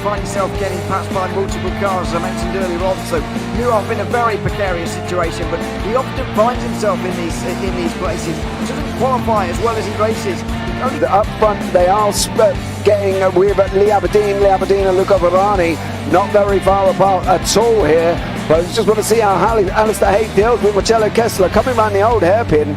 find yourself getting passed by multiple cars, as I mentioned earlier on. So Nuhoff in a very precarious situation, but he often finds himself in these places. He doesn't qualify as well as he races. Up front, they are getting with Lee Aberdeen and Luca Varani, not very far apart at all here. But I just want to see how Alistair Haig deals with Marcello Kessler coming around the old hairpin.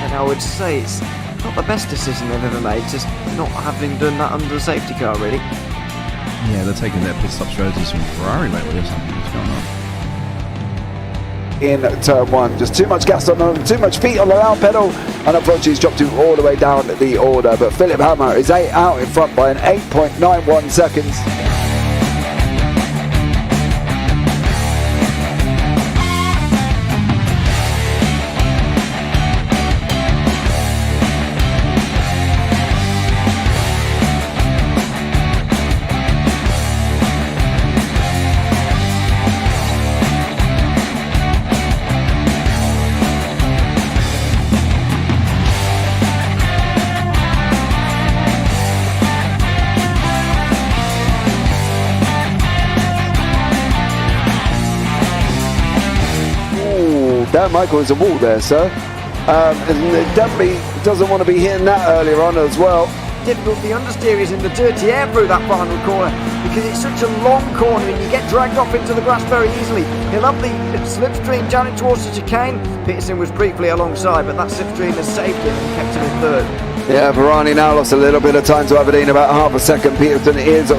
I would say it's not the best decision they've ever made, just not having done that under the safety car, really. Yeah, they're taking their pit stop strategies from Ferrari lately or something. What's going on? In turn one, just too much gas on them, too much feet on the loud pedal, and unfortunately he's dropped him all the way down the order. But Philip Hammer is out in front by an 8.91 seconds. Dan Michael is a wall there, sir. And definitely doesn't want to be hitting that earlier on as well. Difficult, the understeer is in the dirty air through that final corner because it's such a long corner and you get dragged off into the grass very easily. He'll have the slipstream down it towards the chicane. Peterson was briefly alongside, but that slipstream has saved him and kept him in third. Yeah, Varani now lost a little bit of time to Aberdeen, about half a second. Peterson is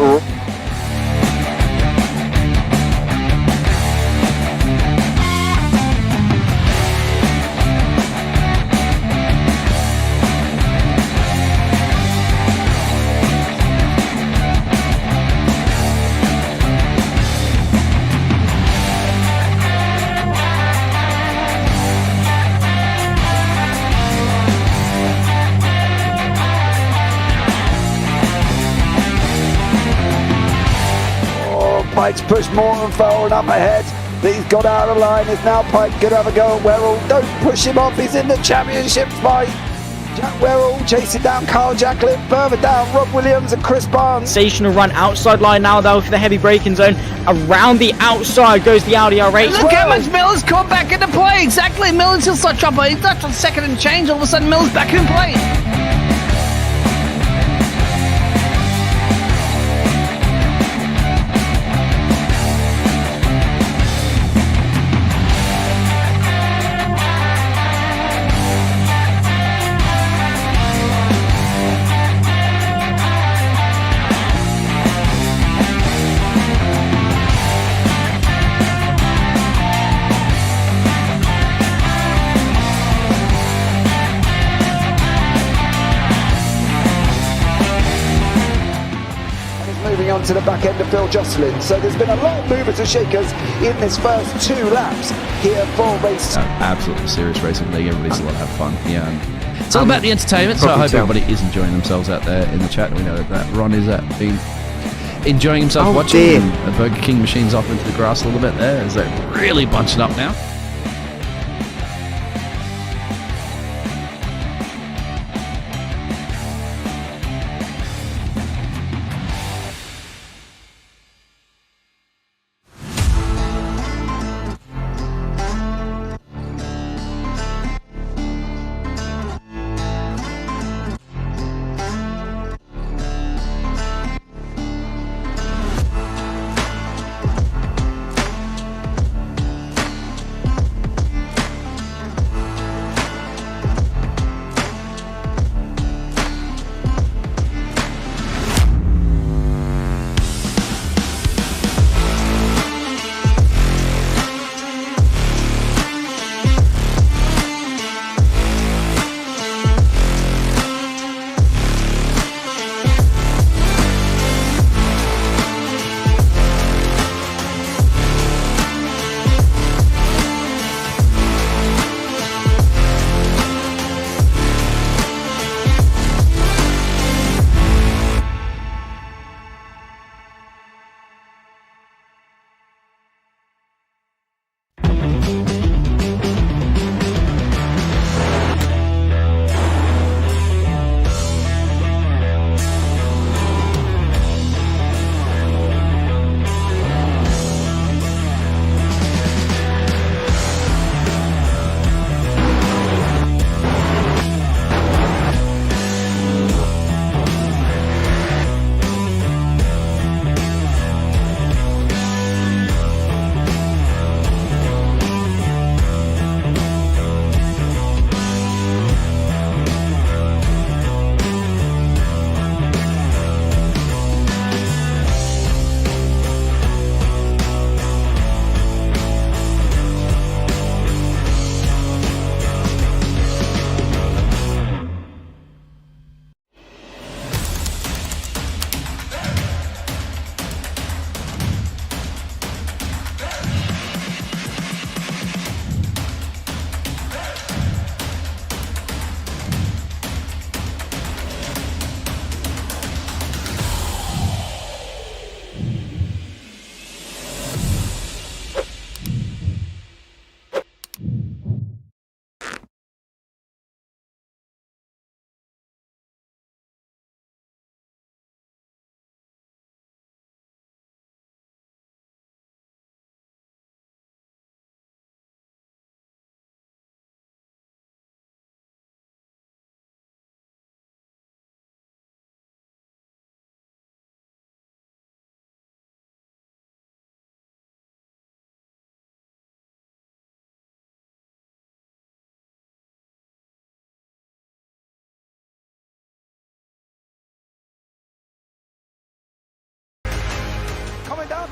Pike's pushed Morton forward up ahead. He's got out of line. Is now Pike going to have a go at Werrell? Don't push him off. He's in the championship fight. Jack Werrell chasing down Carl Jacklin. Further down, Rob Williams and Chris Barnes. Sensational run outside line now though for the heavy braking zone. Around the outside goes the Audi R8. Look how much Miller's caught back into play. Exactly. Miller's still such up. He's left on second and change. All of a sudden Miller's back in play. On to the back end of Phil Jocelyn. So there's been a lot of movers and shakers in this first 2 laps here for race. Absolutely serious racing league. Everybody's allowed to have fun. Yeah, it's all about the entertainment. So I hope everybody is enjoying themselves out there in the chat. We know that Ron is been enjoying himself watching. The Burger King machine's off into the grass a little bit there as they're really bunching up now.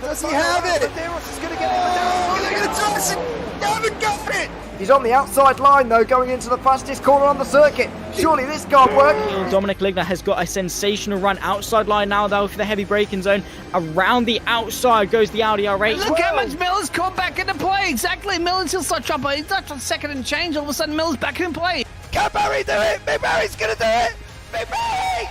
Does he have it? Medeiros is going to get it. Oh, they're going to toss it. They haven't got it. He's on the outside line though, going into the fastest corner on the circuit. Surely this can't work. Dominic Ligner has got a sensational run outside line now though for the heavy braking zone. Around the outside goes the Audi R8. Look how much Miller's caught back into play. Exactly. Miller's still slot chopper. He's not on second and change. All of a sudden, Miller's back in play. Can Barry do it? Big Barry's going to do it. Big Barry.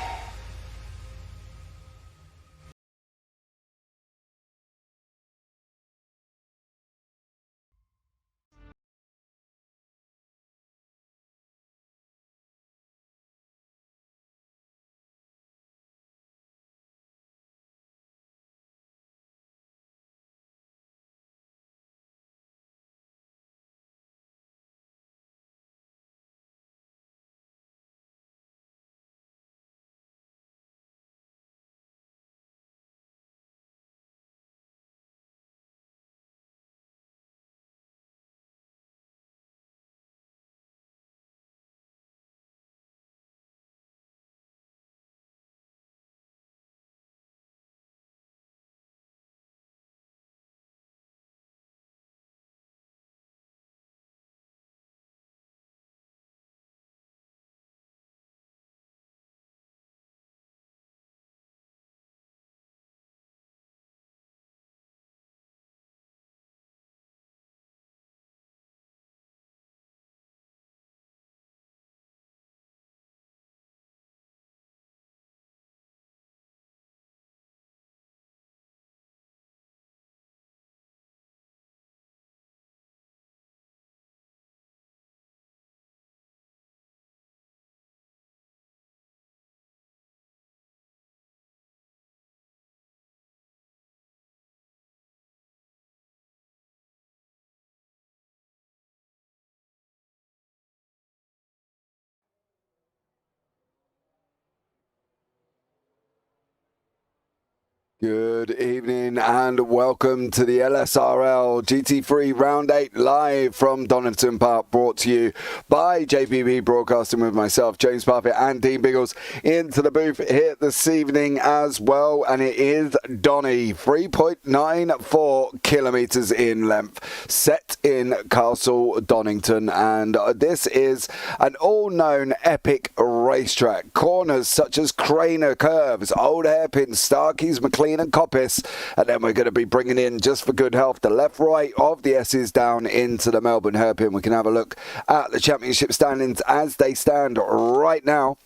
Good evening and welcome to the LSRL GT3 Round 8 live from Donington Park, brought to you by JPB Broadcasting with myself, James Parfitt, and Dean Biggles into the booth here this evening as well. And it is Donny, 3.94 kilometres in length, set in Castle Donington. And this is an all-known epic racetrack. Corners such as Craner Curves, Old Hairpins, Starkeys, McLean and Coppice, and then we're going to be bringing in, just for good health, the left right of the S's down into the Melbourne hairpin. We can have a look at the championship standings as they stand right now.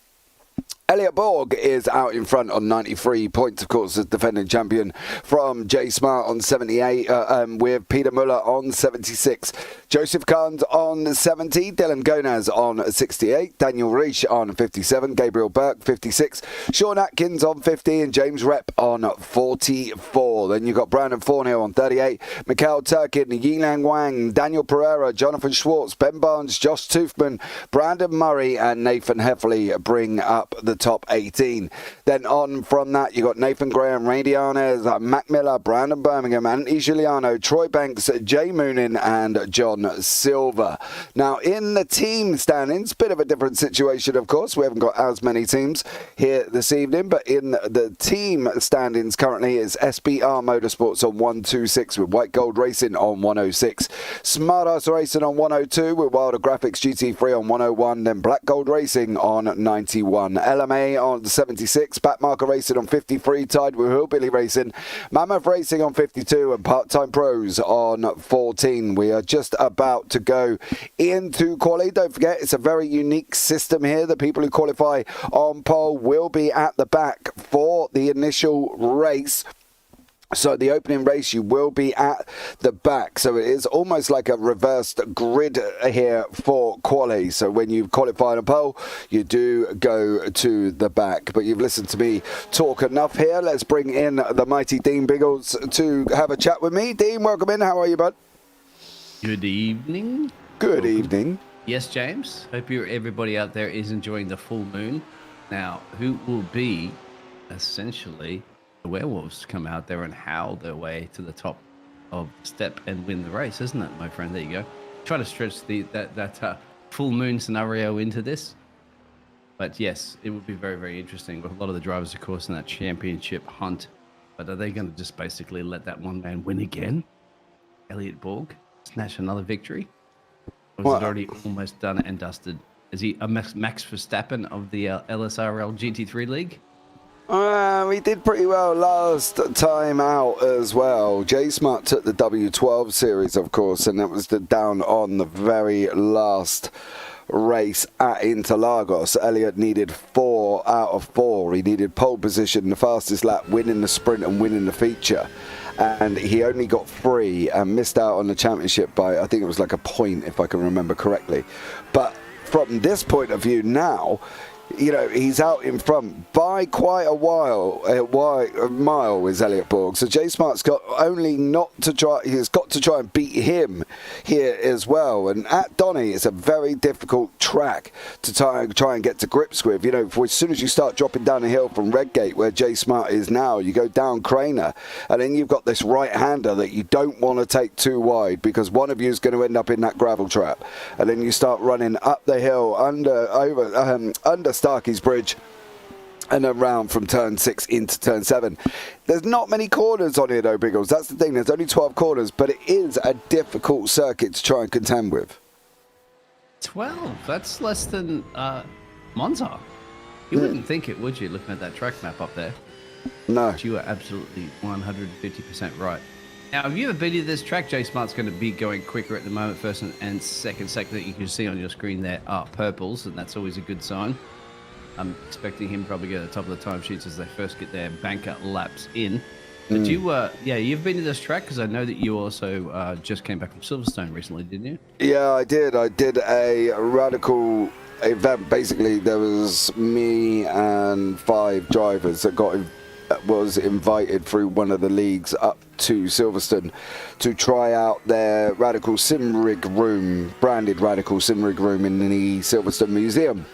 Elliot Borg is out in front on 93 points, of course, as defending champion, from Jay Smart on 78, with Peter Muller on 76. Joseph Kahns on 70, Dylan Gonaz on 68, Daniel Reich on 57, Gabriel Burke 56, Sean Atkins on 50, and James Rep on 44. Then you've got Brandon Thornhill on 38, Mikhail Turkin, Yilang Wang, Daniel Pereira, Jonathan Schwartz, Ben Barnes, Josh Toothman, Brandon Murray, and Nathan Heffley bring up the top 18. Then on from that, you got Nathan Graham, Randy Arnez, Mac Miller, Brandon Birmingham, Anthony Giuliano, Troy Banks, Jay Moonin, and John Silver. Now in the team standings, bit of a different situation, of course. We haven't got as many teams here this evening, but in the team standings currently is SBR Motorsports on 126 with White Gold Racing on 106, Smart Ass Racing on 102 with Wilder Graphix GT3 on 101, then Black Gold Racing on 91, LMA on 76, Backmarker Racing on 53, tied with Hillbilly Racing, Mammoth Racing on 52, and Part-Time Pros on 14. We are just about to go into quali. Don't forget, it's a very unique system here. The people who qualify on pole will be at the back for the initial race. So the opening race, you will be at the back. So it is almost like a reversed grid here for quali. So when you qualify on a pole, you do go to the back. But you've listened to me talk enough here. Let's bring in the mighty Dean Biggles to have a chat with me. Dean, welcome in. How are you, bud? Good evening. Good evening. Yes, James. Hope everybody out there is enjoying the full moon. Now, who will be essentially the werewolves to come out there and howl their way to the top of the step and win the race, isn't it, my friend? There you go. Try to stretch that full moon scenario into this. But yes, it would be very, very interesting with a lot of the drivers, of course, in that championship hunt But are they going to just basically let that one man win again? Elliot Borg snatch another victory? Or is it already almost done and dusted? Is he a Max Verstappen of the LSRL GT3 league? We did pretty well last time out as well. J Smart took the W12 series, of course, and that was down on the very last race at Interlagos. Elliot needed 4 out of 4. He needed pole position, the fastest lap, winning the sprint and winning the feature. And he only got 3 and missed out on the championship by, I think it was like a point, if I can remember correctly. But from this point of view now, you know, he's out in front by quite a mile is Elliot Borg. So J Smart's got only not to try, he's got to try and beat him here as well. And at Donny, it's a very difficult track to try and get to grips with. You know, as soon as you start dropping down the hill from Redgate, where J Smart is now, you go down Craner, and then you've got this right-hander that you don't want to take too wide because one of you is going to end up in that gravel trap. And then you start running up the hill under Starkey's Bridge and then round from turn 6 into turn 7. There's not many corners on here though, Biggles. That's the thing. There's only 12 corners, but it is a difficult circuit to try and contend with. 12? That's less than Monza. You wouldn't think it, would you, looking at that track map up there? No. But you are absolutely 150% right. Now, have you ever been to this track? J Smart's going to be going quicker at the moment. First and second sector that you can see on your screen there are purples, and that's always a good sign. I'm expecting him probably get at the top of the timesheets as they first get their banker laps in. But you've been to this track because I know that you also just came back from Silverstone recently, didn't you? Yeah, I did. I did a radical event. Basically, there was me and 5 drivers that was invited through one of the leagues up to Silverstone to try out their Radical Sim Rig room, branded Radical Sim Rig room in the Silverstone Museum.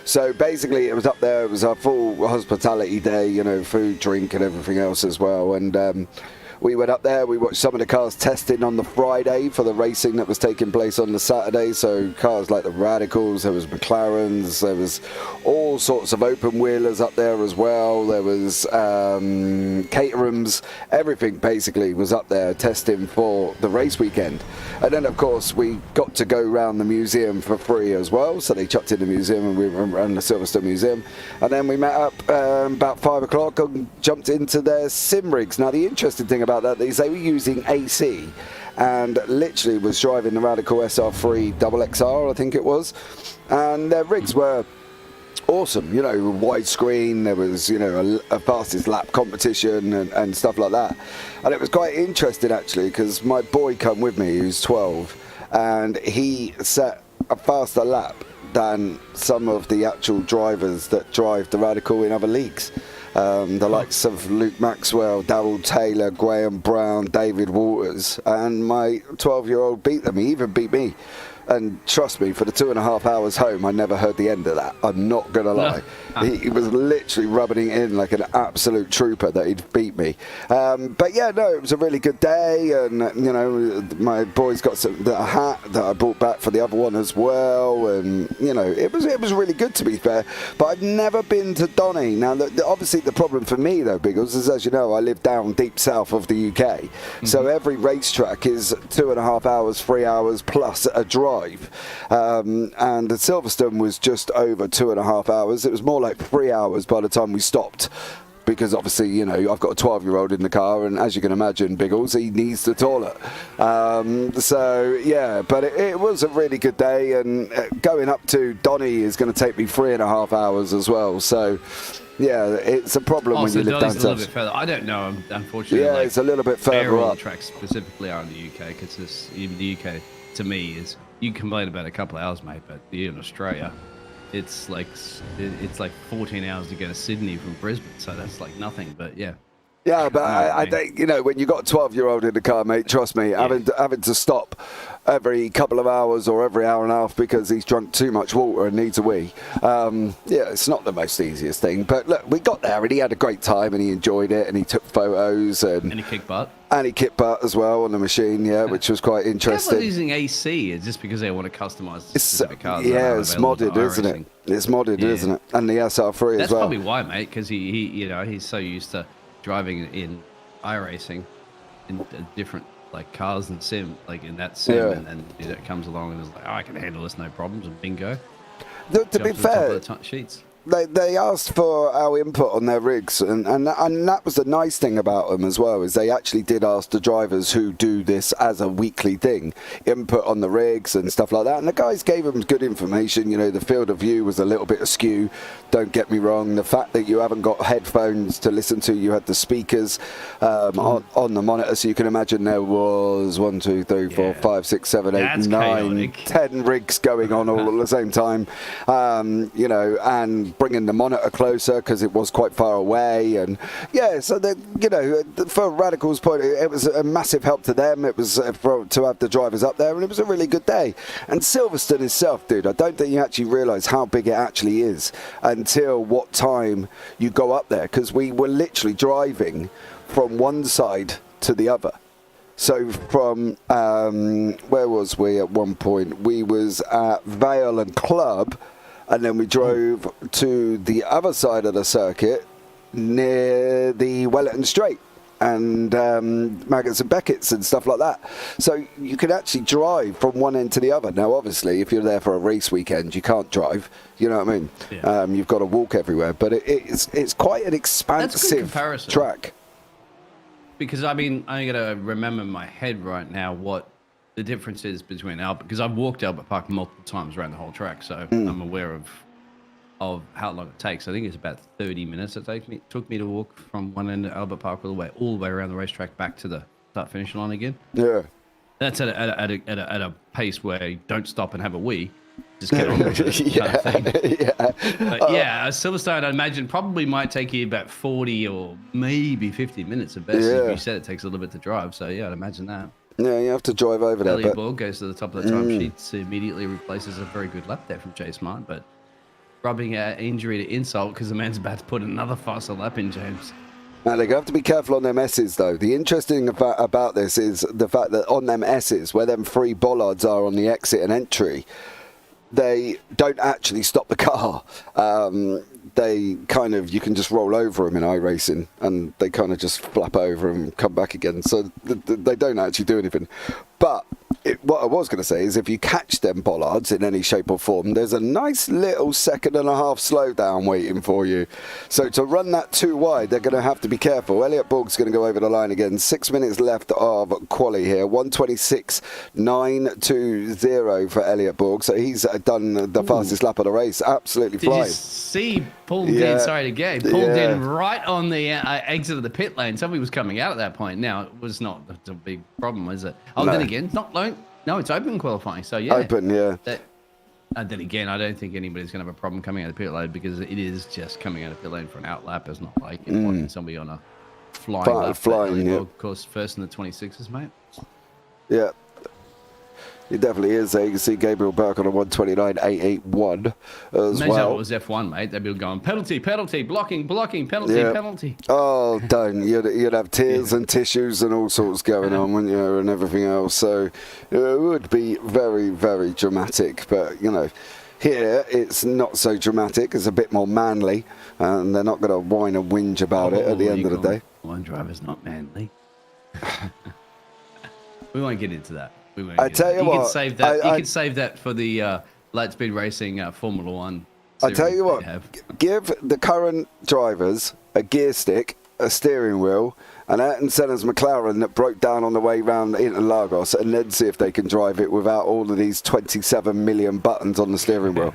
So basically it was up there, it was a full hospitality day, you know, food, drink and everything else as well. And we went up there, we watched some of the cars testing on the Friday for the racing that was taking place on the Saturday. So cars like the Radicals, there was McLarens, there was all sorts of open wheelers up there as well. There was Caterhams, everything basically was up there testing for the race weekend. And then of course we got to go around the museum for free as well. So they chucked in the museum and we went around the Silverstone Museum. And then we met up about 5 o'clock and jumped into their sim rigs. Now the interesting thing about that is they were using AC and literally was driving the Radical SR3 double XR, I think it was, and their rigs were awesome, you know, widescreen, there was, you know, a fastest lap competition and stuff like that. And it was quite interesting actually because my boy come with me who's 12 and he set a faster lap than some of the actual drivers that drive the Radical in other leagues. The likes of Luke Maxwell, Darrell Taylor, Graham Brown, David Waters, and my 12-year-old beat them. He even beat me. And trust me, for the 2.5 hours home, I never heard the end of that. I'm not going to lie. He was literally rubbing it in like an absolute trooper that he'd beat me. But yeah, no, it was a really good day. And, you know, my boys got a hat that I brought back for the other one as well. And, you know, it was really good to be fair. But I've never been to Donny. Now, obviously the problem for me, though, Biggles, is as you know, I live down deep south of the UK. So every racetrack is 2.5 hours, 3 hours plus a drive. And Silverstone was just over 2.5 hours. It was more like 3 hours by the time we stopped because obviously, you know, I've got a 12-year-old in the car and as you can imagine, Biggles, he needs the toilet. So yeah, but it was a really good day and going up to Donny is going to take me 3.5 hours as well. So yeah, it's a problem when you live down south. A little bit further. I don't know, unfortunately. Yeah, it's a little bit further up. Tracks specifically are in the UK because even the UK to me is. You complain about a couple of hours, mate, but here in Australia, it's like 14 hours to go to Sydney from Brisbane, so that's like nothing. But yeah. Yeah, but I think, you know, when you got a 12-year-old in the car, mate, trust me, having to stop every couple of hours or every hour and a half because he's drunk too much water and needs a wee. Yeah, it's not the most easiest thing. But look, we got there and he had a great time and he enjoyed it and he took photos. And he kicked butt. And he kicked butt as well on the machine, yeah, which was quite interesting. Using AC is just because they want to customise the specific cars. Yeah, it's modded, isn't it? It's modded, isn't it? And the SR3 as well. That's probably why, mate, because he's so used to driving in iRacing in different like cars and sim, like in that sim, and then it comes along and is like, oh, I can handle this, no problems, and bingo. To be fair, sheets. They asked for our input on their rigs, and that was the nice thing about them as well, is they actually did ask the drivers who do this as a weekly thing, input on the rigs and stuff like that, and the guys gave them good information. You know, the field of view was a little bit askew, don't get me wrong. The fact that you haven't got headphones to listen to, you had the speakers on the monitor, so you can imagine there was 1, 2, 3, 4, 5, 6, 7, 8, 9, 10 rigs going on all at the same time, you know, and bringing the monitor closer because it was quite far away. And so that, you know, for Radical's point, it was a massive help to them. It was to have the drivers up there, and it was a really good day. And Silverstone itself, dude, I don't think you actually realise how big it actually is until what time you go up there, because we were literally driving from one side to the other. So from, where was we at one point? We was at Vale and Club, and then we drove to the other side of the circuit near the Wellington Straight and Maggots and Beckett's and stuff like that. So you can actually drive from one end to the other. Now, obviously, if you're there for a race weekend, you can't drive. You know what I mean? Yeah. You've got to walk everywhere. But it's quite an expansive track. Because, I mean, I'm going to remember in my head right now what the difference is between Albert, because I've walked Albert Park multiple times around the whole track, so I'm aware of how long it takes. I think it's about 30 minutes it took me to walk from one end of Albert Park all the way around the racetrack back to the start finish line again. Yeah, that's at a pace where you don't stop and have a wee. Just get on with it. Silverstone, I imagine, probably might take you about 40 or maybe 50 minutes at best. As you said, it takes a little bit to drive, so yeah, I'd imagine that. Yeah, you have to drive over there. Elliot Borg goes to the top of the time sheets, immediately replaces a very good lap there from Jay Smart, but rubbing injury to insult because the man's about to put another faster lap in, James. Now, they have to be careful on them S's, though. The interesting about this is the fact that on them S's, where them 3 bollards are on the exit and entry, they don't actually stop the car. They kind of, you can just roll over them in iRacing, and they kind of just flap over and come back again. So they don't actually do anything. But what I was going to say is, if you catch them bollards in any shape or form, there's a nice little 1.5 second slowdown waiting for you. So to run that too wide, they're going to have to be careful. Elliot Borg's going to go over the line again. 6 minutes left of quali here. 1:26.920 for Elliot Borg. So he's done the fastest lap of the race. Absolutely flying. Did you see pulled in? Sorry to get pulled in right on the exit of the pit lane. Somebody was coming out at that point. Now it was not a big problem, was it? Oh, no. Then again, it's not long. No, it's open qualifying. So yeah, open. Yeah. Then again, I don't think anybody's going to have a problem coming out of the pit lane, because it is just coming out of the pit lane for an outlap. It's not like watching somebody on a flying lap. Flying, Of course, first in the 26s, mate. Yeah. It definitely is. You can see Gabriel Burke on a 1:29.881 as Imagine well. It was F1, mate. They'd be going penalty, blocking, penalty. Oh, don't. You'd have tears and tissues and all sorts going on, wouldn't you, and everything else. So it would be very, very dramatic. But, you know, here it's not so dramatic. It's a bit more manly, and they're not going to whine and whinge about it at the end of the day. One driver's not manly. We won't get into that. I tell you what, you can save that. You can save that for the Light Speed Racing Formula One. I tell you what, give the current drivers a gear stick, a steering wheel, and Ayrton Senna's McLaren that broke down on the way round into Lagos, and then see if they can drive it without all of these 27 million buttons on the steering wheel.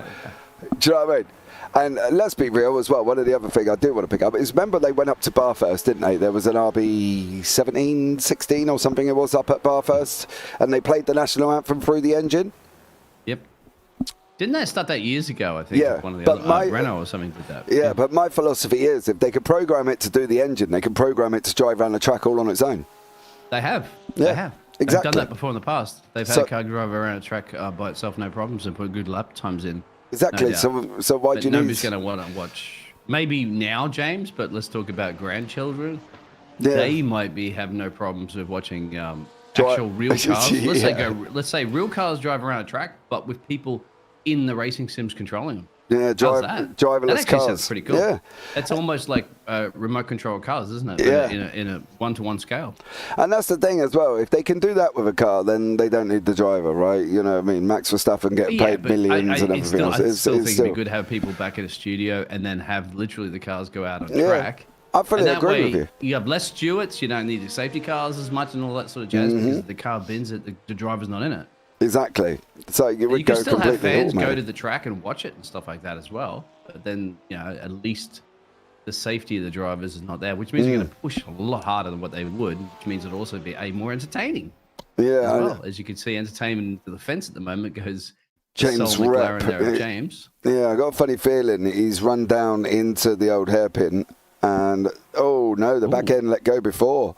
Do you know what I mean? And let's be real as well, one of the other things I do want to pick up is, remember they went up to Bathurst, didn't they? There was an RB 16 or something it was up at Bathurst, and they played the national anthem through the engine. Yep. Didn't they start that years ago, I think? Yeah. One of the other, Renault or something did that. Yeah, but my philosophy is, if they could program it to do the engine, they can program it to drive around the track all on its own. They have. Yeah, they have. Exactly. They've done that before in the past. They've had a car drive around a track by itself, no problems, and put good lap times in. Exactly. No so why do you need? Nobody's going to want to watch. Maybe now, James, but let's talk about grandchildren. Yeah. They might have no problems with watching actual real cars. Let's say real cars drive around a track, but with people in the racing sims controlling them. Yeah, that driverless actually cars. sounds pretty cool. Yeah. It's almost like remote control cars, isn't it? Yeah. In a one-to-one scale. And that's the thing as well. If they can do that with a car, then they don't need the driver, right? You know what I mean? Max Verstappen getting paid millions and everything else. I still think it'd be good to have people back in a studio and then have literally the cars go out on track. I fully agree with you. You have less stewards. You don't need the safety cars as much and all that sort of jazz because the car bins it. The driver's not in it. Exactly. So you would can go still have completely fans go automated. to the track and watch it and stuff like that as well. But then, at least the safety of the drivers is not there, which means you're going to push a lot harder than what they would, which means it'll also be more entertaining. Yeah. As well. As you can see, entertainment to the fence at the moment goes James Sol Rep. McLaren there, James. Yeah, I got a funny feeling he's run down into the old hairpin and, oh no, the back end let go before.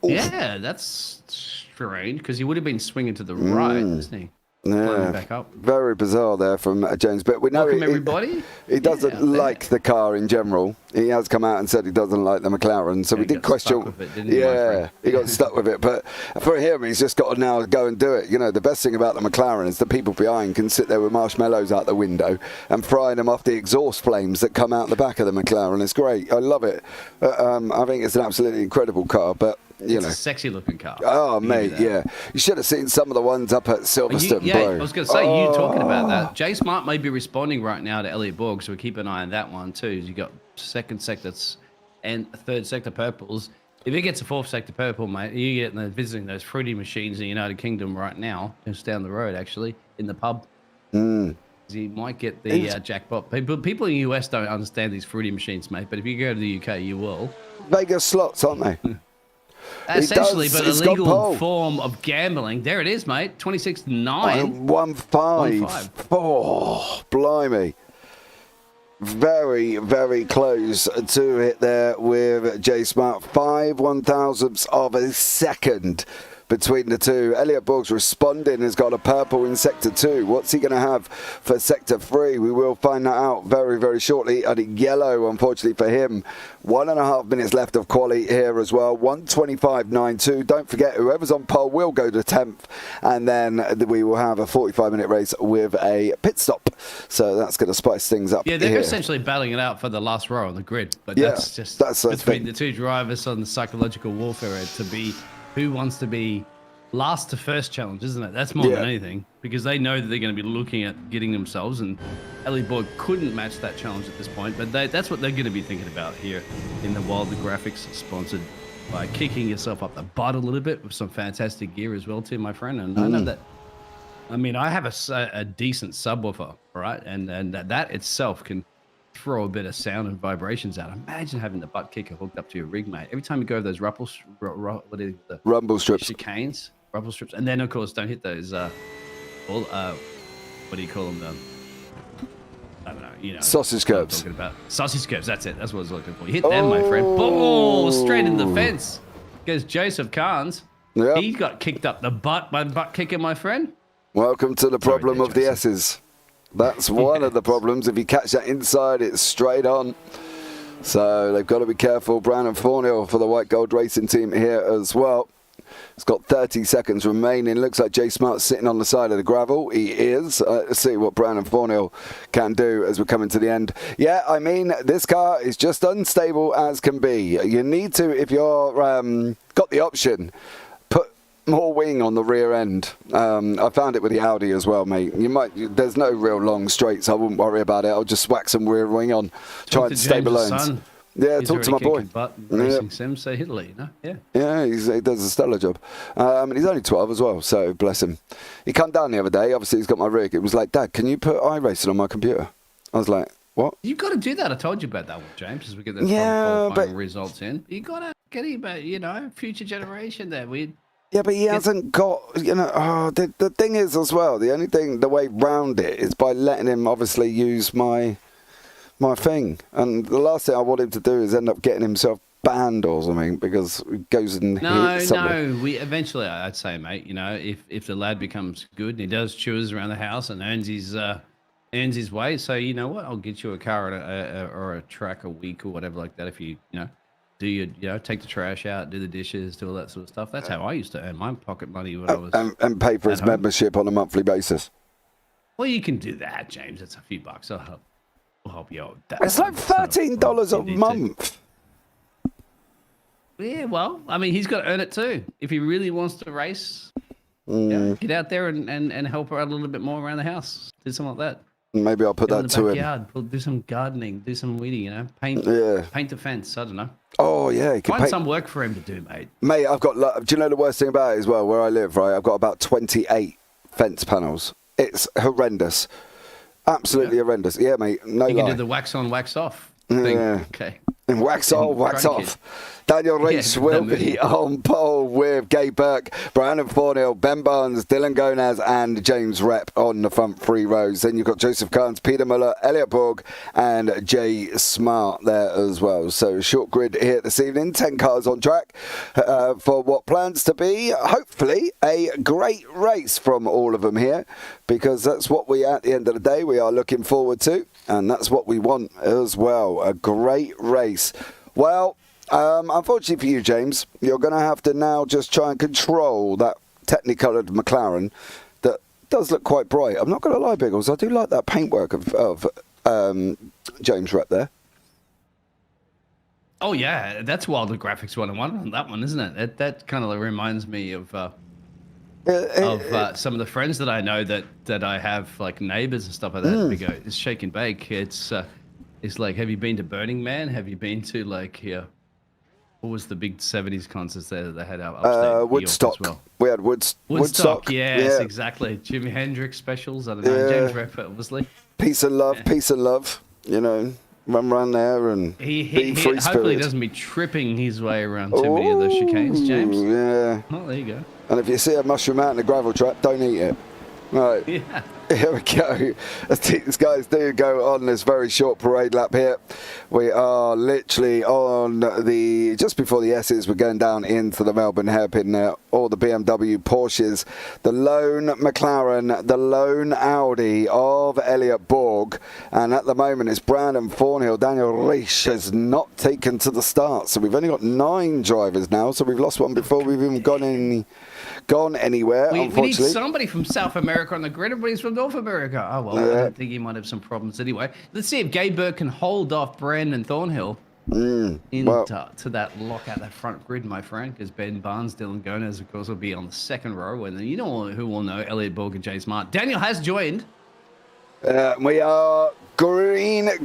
Oof. Yeah, that's strange because he would have been swinging to the right, isn't he? Yeah, back up. Very bizarre there from James. But we know Welcome, everybody. He doesn't like the car in general. He has come out and said he doesn't like the McLaren. So we did question. He got stuck with it. But for him, he's just got to now go and do it. You know, the best thing about the McLaren is the people behind can sit there with marshmallows out the window and frying them off the exhaust flames that come out the back of the McLaren. It's great. I love it. I think it's an absolutely incredible car. But it's a sexy looking car. Oh, mate, yeah. You should have seen some of the ones up at Silverstone, bro. I was going to say, you talking about that. Jay Smart may be responding right now to Elliot Borg, so we keep an eye on that one too. You got second sector and third sector purples. If he gets a fourth sector purple, mate, you get visiting those fruity machines in the United Kingdom right now, just down the road, actually, in the pub. He might get the jackpot. People in the US don't understand these fruity machines, mate, but if you go to the UK, you will. Vegas slots, aren't they? Essentially, but a legal form of gambling. There it is, mate. 26-9. 1-5. Oh, blimey. Very, very close to it there with J Smart. 5/1000ths of a second between the two. Elliot Borg's responding, has got a purple in Sector 2. What's he going to have for Sector 3? We will find that out very, very shortly. And yellow, unfortunately for him. 1.5 minutes left of quali here as well. 1:25.92. Don't forget, whoever's on pole will go to 10th. And then we will have a 45-minute race with a pit stop. So that's going to spice things up. Yeah, they're essentially battling it out for the last row on the grid. But that's just between the two drivers on the psychological warfare to be... Who wants to be last to first challenge, isn't it? That's more than anything, because they know that they're going to be looking at getting themselves, and Ellie Borg couldn't match that challenge at this point, but that's what they're going to be thinking about here in the Wild. The Graphix sponsored by kicking yourself up the butt a little bit with some fantastic gear as well, too, my friend. And I know that, I mean, I have a decent subwoofer, right? And that itself can throw a bit of sound and vibrations out. Imagine having the ButtKicker hooked up to your rig, mate. Every time you go over those rumble strips, chicanes, rumble strips, and then of course don't hit those. What do you call them? I don't know. You know, sausage curbs. Talking about sausage curbs. That's it. That's what I was looking for. You hit them, my friend. Boom! Straight in the fence. Goes Joseph Carnes. Yep. He got kicked up the butt by ButtKicker, my friend. Welcome to the problem of the S's. That's one of the problems. If you catch that inside, it's straight on. So they've got to be careful. Brandon Thornhill for the White Gold Racing team here as well. It's got 30 seconds remaining. Looks like Jay Smart's sitting on the side of the gravel. He is. Let's see what Brandon Thornhill can do as we're coming to the end. Yeah, I mean, this car is just unstable as can be. You need to, if you're got the option, put more wing on the rear end. I found it with the Audi as well, mate. There's no real long straights. I wouldn't worry about it. I'll just whack some rear wing on, try and stabilize. Yeah, talk to my boy. Racing Sim, say Italy, no? Yeah, he does a stellar job. And he's only 12 as well, so bless him. He came down the other day. Obviously, he's got my rig. It was like, Dad, can you put iRacing on my computer? I was like, what? You've got to do that. I told you about that one, James, as we get the qualifying results in. You got to get him, future generation there. Yeah, but he hasn't got, the thing is as well, the way round it is by letting him obviously use my thing. And the last thing I want him to do is end up getting himself banned or something because he goes and hits somebody. No, eventually, I'd say, mate, if the lad becomes good and he does chores around the house and earns his way, so you know what, I'll get you a car or a track a week or whatever like that if you, do your, take the trash out, do the dishes, do all that sort of stuff. That's how I used to earn my pocket money when I was and pay for his membership on a monthly basis. Well, you can do that, James. It's a few bucks. Oh, yo, It's like $13 a month. Yeah, well, I mean, he's got to earn it too. If he really wants to race, get out there and help her out a little bit more around the house. Do something like that. Maybe I'll put that to him. Do some gardening, do some weeding, paint the fence. I don't know. Oh yeah, he find some work for him to do, mate. Mate, I've got. Do you know the worst thing about it as well? Where I live, right? I've got about 28 fence panels. It's horrendous, absolutely horrendous. Yeah, mate. No lie. You can do the wax on, wax off thing. Yeah. Okay. And wax on, wax off. Daniel Rees will be on pole with Gabe Burke, Brandon Thornhill, Ben Barnes, Dylan Gonaz and James Rep on the front three rows. Then you've got Joseph Carnes, Peter Muller, Elliot Borg and Jay Smart there as well. So short grid here this evening, 10 cars on track for what plans to be, hopefully, a great race from all of them here, because that's what we, at the end of the day, we are looking forward to, and that's what we want as well, a great race. Well, unfortunately for you, James, you're going to have to now just try and control that technicoloured McLaren that does look quite bright. I'm not going to lie, Biggles, I do like that paintwork of James Rep there. Oh, yeah, that's Wilder Graphics 101 on that one, isn't it? That kind of reminds me of some of the friends that I know that I have, like neighbours and stuff like that. We go, it's shake and bake. It's like, have you been to Burning Man? Have you been to what was the big 70s concerts there that they had upstate? Woodstock. As well? We had Woodstock. Yes, exactly. Jimi Hendrix specials. I don't know. James Rep, obviously. Peace and love, peace and love. You know, run around there and he hopefully doesn't be tripping his way around too many of those chicanes, James. Yeah. Oh, there you go. And if you see a mushroom out in a gravel trap, don't eat it. Right. Yeah. Here we go. As these guys do go on this very short parade lap here. We are literally on just before the S's. We're going down into the Melbourne hairpin now. All the BMW, Porsches, the lone McLaren, the lone Audi of Elliot Borg. And at the moment it's Brandon Thornhill. Daniel Rees has not taken to the start. So we've only got 9 drivers now. So we've lost one before we've even gone anywhere, we unfortunately. We need somebody from South America on the grid. Everybody's from North America. Oh, well, I don't think he might have some problems anyway. Let's see if Gabe Burke can hold off Brandon Thornhill to that lock out that front grid, my friend, because Ben Barnes, Dylan Gonaz, of course, will be on the second row. And then you know who will know, Elliot Borg and Jay Smart. Daniel has joined. We are green. They're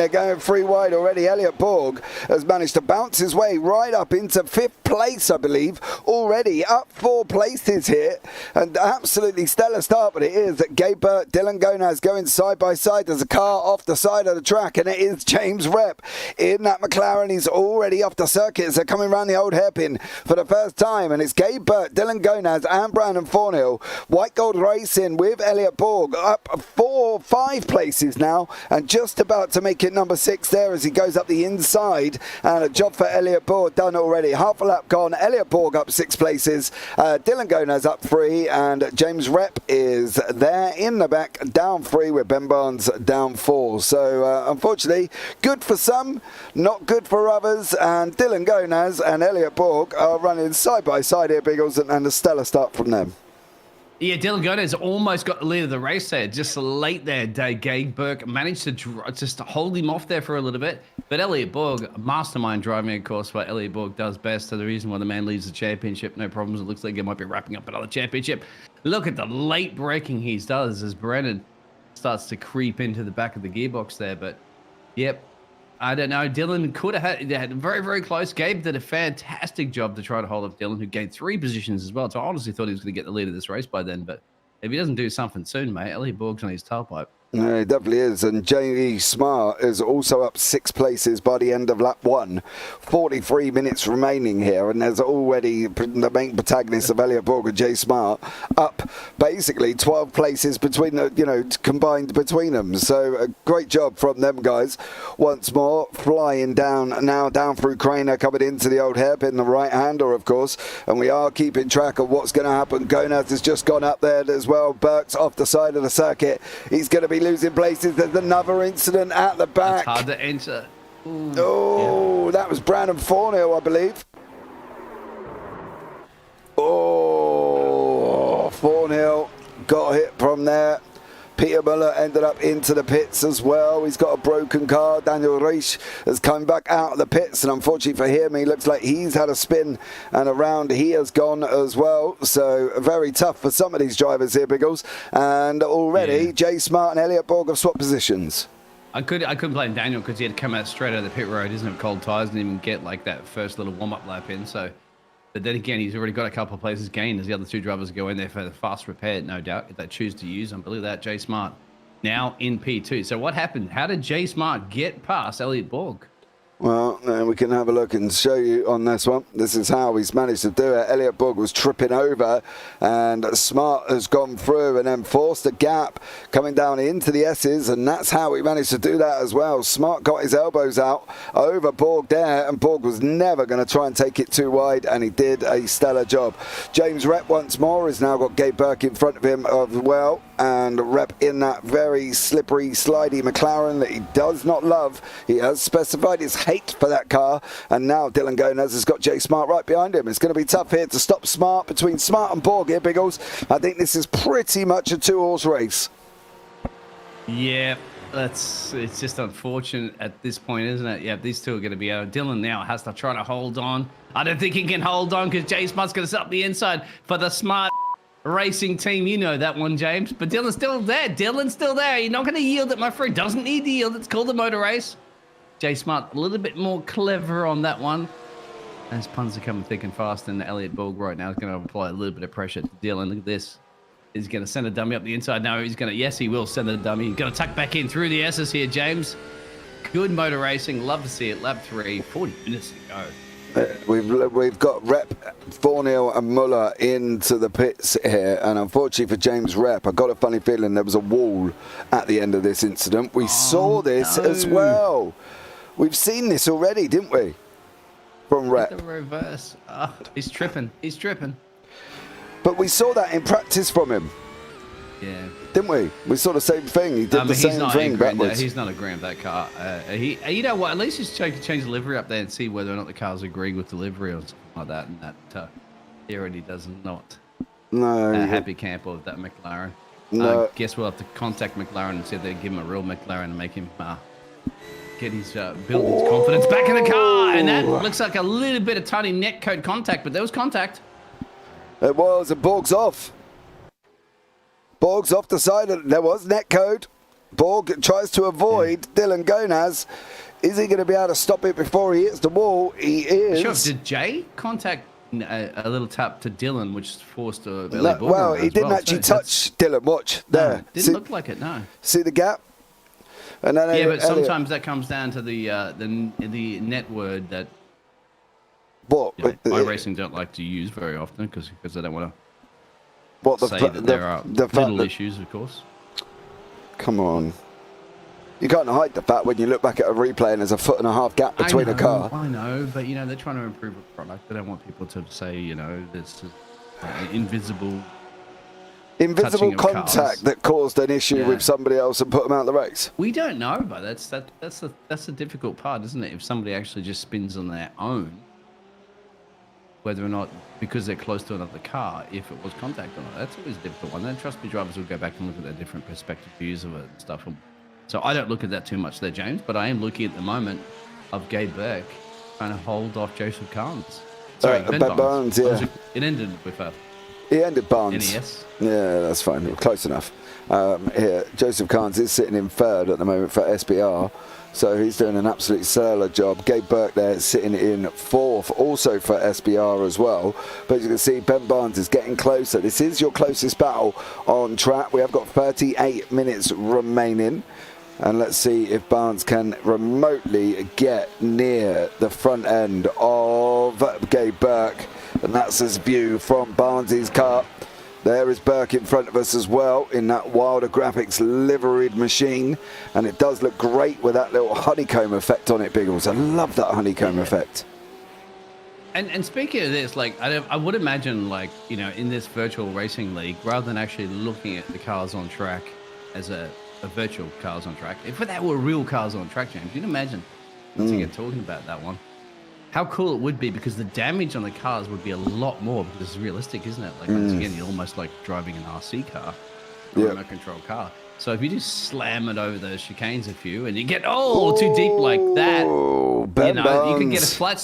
going 3 wide already. Elliot Borg has managed to bounce his way right up into 5th place, I believe, already up 4 places here. And absolutely stellar start, but it is Gabe Burke, Dylan Gonaz going side by side. There's a car off the side of the track, and it is James Rep in that McLaren. He's already off the circuit as they're coming around the old hairpin for the first time. And it's Gabe Burke, Dylan Gonaz, and Brandon Thornhill. White Gold Racing with Elliot Borg up 5 places now, and just about to make it number 6 there as he goes up the inside. And a job for Elliot Borg done already. Half a lap gone. Elliot Borg up 6 places. Dylan Gonaz up 3, and James Rep is there in the back down 3 with Ben Barnes down 4. So unfortunately, good for some, not good for others. And Dylan Gonaz and Elliot Borg are running side by side here, Biggles, and a stellar start from them. Yeah, Dylan Gonaz almost got the lead of the race there. Just late there, Gabe Burke managed to just hold him off there for a little bit. But Elliot Borg, mastermind driving, of course, what Elliot Borg does best. So the reason why the man leads the championship, no problems. It looks like he might be wrapping up another championship. Look at the late braking he does as Brennan starts to creep into the back of the gearbox there. But, yep, I don't know. Dylan could have had very, very close. Gabe did a fantastic job to try to hold up Dylan, who gained 3 positions as well. So I honestly thought he was going to get the lead of this race by then. But if he doesn't do something soon, mate, Elliot Borg's on his tailpipe. Yeah, he definitely is. And J.E. Smart is also up 6 places by the end of lap 1. 43 minutes remaining here, and there's already the main protagonist of Elliot Borg and Jay Smart up basically 12 places between the, combined between them. So a great job from them guys. Once more, flying down through Craner, coming into the old hairpin, the right hander, of course. And we are keeping track of what's going to happen. Gonaz has just gone up there as well. Burke's off the side of the circuit. He's going to be losing places. There's another incident at the back. It's hard to enter. That was Brandon Thornhill, I believe. Thornhill got hit from there. Peter Muller ended up into the pits as well. He's got a broken car. Daniel Reich has come back out of the pits, and unfortunately for him, he looks like he's had a spin and around he has gone as well. So very tough for some of these drivers here, Biggles. And already Jay Smart and Elliot Borg have swapped positions. I couldn't blame Daniel because he had to come out straight out of the pit road, isn't it? Cold tyres, didn't even get like that first little warm-up lap in. So, but then again, he's already got a couple of places gained as the other two drivers go in there for the fast repair, no doubt, if they choose to use them. Believe that, Jay Smart now in P2. So what happened? How did Jay Smart get past Elliot Borg? Well, we can have a look and show you on this one. This is how he's managed to do it. Elliot Borg was tripping over, and Smart has gone through and then forced a gap coming down into the S's, and that's how he managed to do that as well. Smart got his elbows out over Borg there, and Borg was never going to try and take it too wide, and he did a stellar job. James Rep once more has now got Gabe Burke in front of him as well, and Rep in that very slippery, slidey McLaren that he does not love. He has specified his hate for that car, and now Dylan Gonez has got Jay Smart right behind him. It's going to be tough here to stop Smart between Smart and Borg here, Biggles. I think this is pretty much a two-horse race. Yeah, it's just unfortunate at this point, isn't it? Yeah, these two are going to be out. Dylan now has to try to hold on. I don't think he can hold on because Jay Smart's going to set up the inside for the Smart Racing team. You know that one, James. But Dylan's still there. Dylan's still there. You're not going to yield it, my friend. Doesn't need to yield. It's called a motor race. Jay Smart a little bit more clever on that one. As puns are coming thick and fast, and Elliot Borg right now is going to apply a little bit of pressure to Dylan. Look at this. He's going to send a dummy up the inside. No, he's going to, yes, he will send a dummy. He's going to tuck back in through the S's here, James. Good motor racing. Love to see it. Lap 3, 40 minutes to go. We've got Rep, Fournier and Muller into the pits here, and unfortunately for James Rep, I got a funny feeling there was a wall at the end of this incident. We saw this as well. We've seen this already, didn't we? From Rep. The reverse. Oh, he's tripping. He's tripping. But we saw that in practice from him. Yeah. Didn't we? We saw the same thing. He did the same thing backwards. He's not agreeing with that car. You know what? At least he's change the livery up there and see whether or not the car's agreeing with delivery or something like that. And that he already does not. No. Happy camper with that McLaren. No. Guess we'll have to contact McLaren and see if they give him a real McLaren and make him get his build his confidence back in the car. And that looks like a little bit of tiny net code contact, but there was contact. It was, and Borg's off. Borg's off the side. There was net code. Borg tries to avoid Dylan Gonaz. Is he going to be able to stop it before he hits the wall? He is. Sure. Did Jay contact a little tap to Dylan, which forced a well, he didn't actually touch Dylan. Watch there. Didn't look like it. No. See the gap? And then yeah, but sometimes that comes down to the net word that iRacing don't like to use very often because they don't want to say that there are little issues, of course. Come on. You can't hide the fact when you look back at a replay and there's a 1.5 foot gap between a car. I know, but they're trying to improve the product. They don't want people to say, this is invisible contact that caused an issue with somebody else and put them out of the race. We don't know, but that's the difficult part, isn't it? If somebody actually just spins on their own, whether or not, because they're close to another car, if it was contact or not, that's always a difficult one. Then trust me, drivers will go back and look at their different perspective views of it and stuff. So I don't look at that too much there, James, but I am looking at the moment of Gabe Burke trying to hold off Joseph Carnes. Sorry, Ben Barnes. Yeah. It ended with He ended Barnes. NES. Yeah, that's fine. Close enough. Here, Joseph Carnes is sitting in third at the moment for SBR. So he's doing an absolute stellar job. Gabe Burke there sitting in fourth, also for SBR as well. But as you can see, Ben Barnes is getting closer. This is your closest battle on track. We have got 38 minutes remaining. And let's see if Barnes can remotely get near the front end of Gabe Burke. And that's his view from Barnes' car. There is Burke in front of us as well in that Wilder Graphix liveried machine. And it does look great with that little honeycomb effect on it, Biggles. I love that honeycomb effect. And speaking of this, I would imagine, in this virtual racing league, rather than actually looking at the cars on track as a virtual cars on track, if that were real cars on track, James, you'd imagine, once again, talking about that one, how cool it would be, because the damage on the cars would be a lot more, because it's realistic, isn't it? Once again, you're almost like driving an RC car, a remote control car. So if you just slam it over those chicanes a few, and you get too deep like that, you can get a flat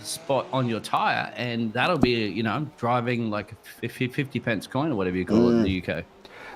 spot on your tire, and that'll be driving like a 50 pence coin or whatever you call it in the UK.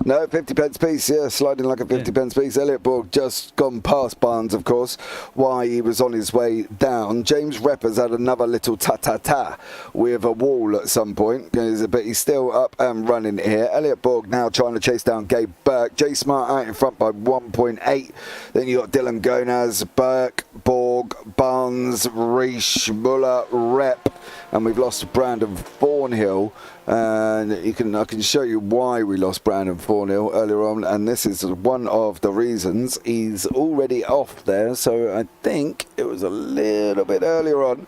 No, 50 pence piece, yeah, sliding like a 50 pence piece. Elliot Borg just gone past Barnes, of course, while he was on his way down. James Repper's had another little ta-ta-ta with a wall at some point, but he's still up and running here. Elliot Borg now trying to chase down Gabe Burke. Jay Smart out in front by 1.8. Then you got Dylan Gonaz, Burke, Borg, Barnes, Reish, Muller, Rep, and we've lost Brandon Thornhill. And I can show you why we lost Brandon Thornhill earlier on, and this is one of the reasons. He's already off there, so I think it was a little bit earlier on.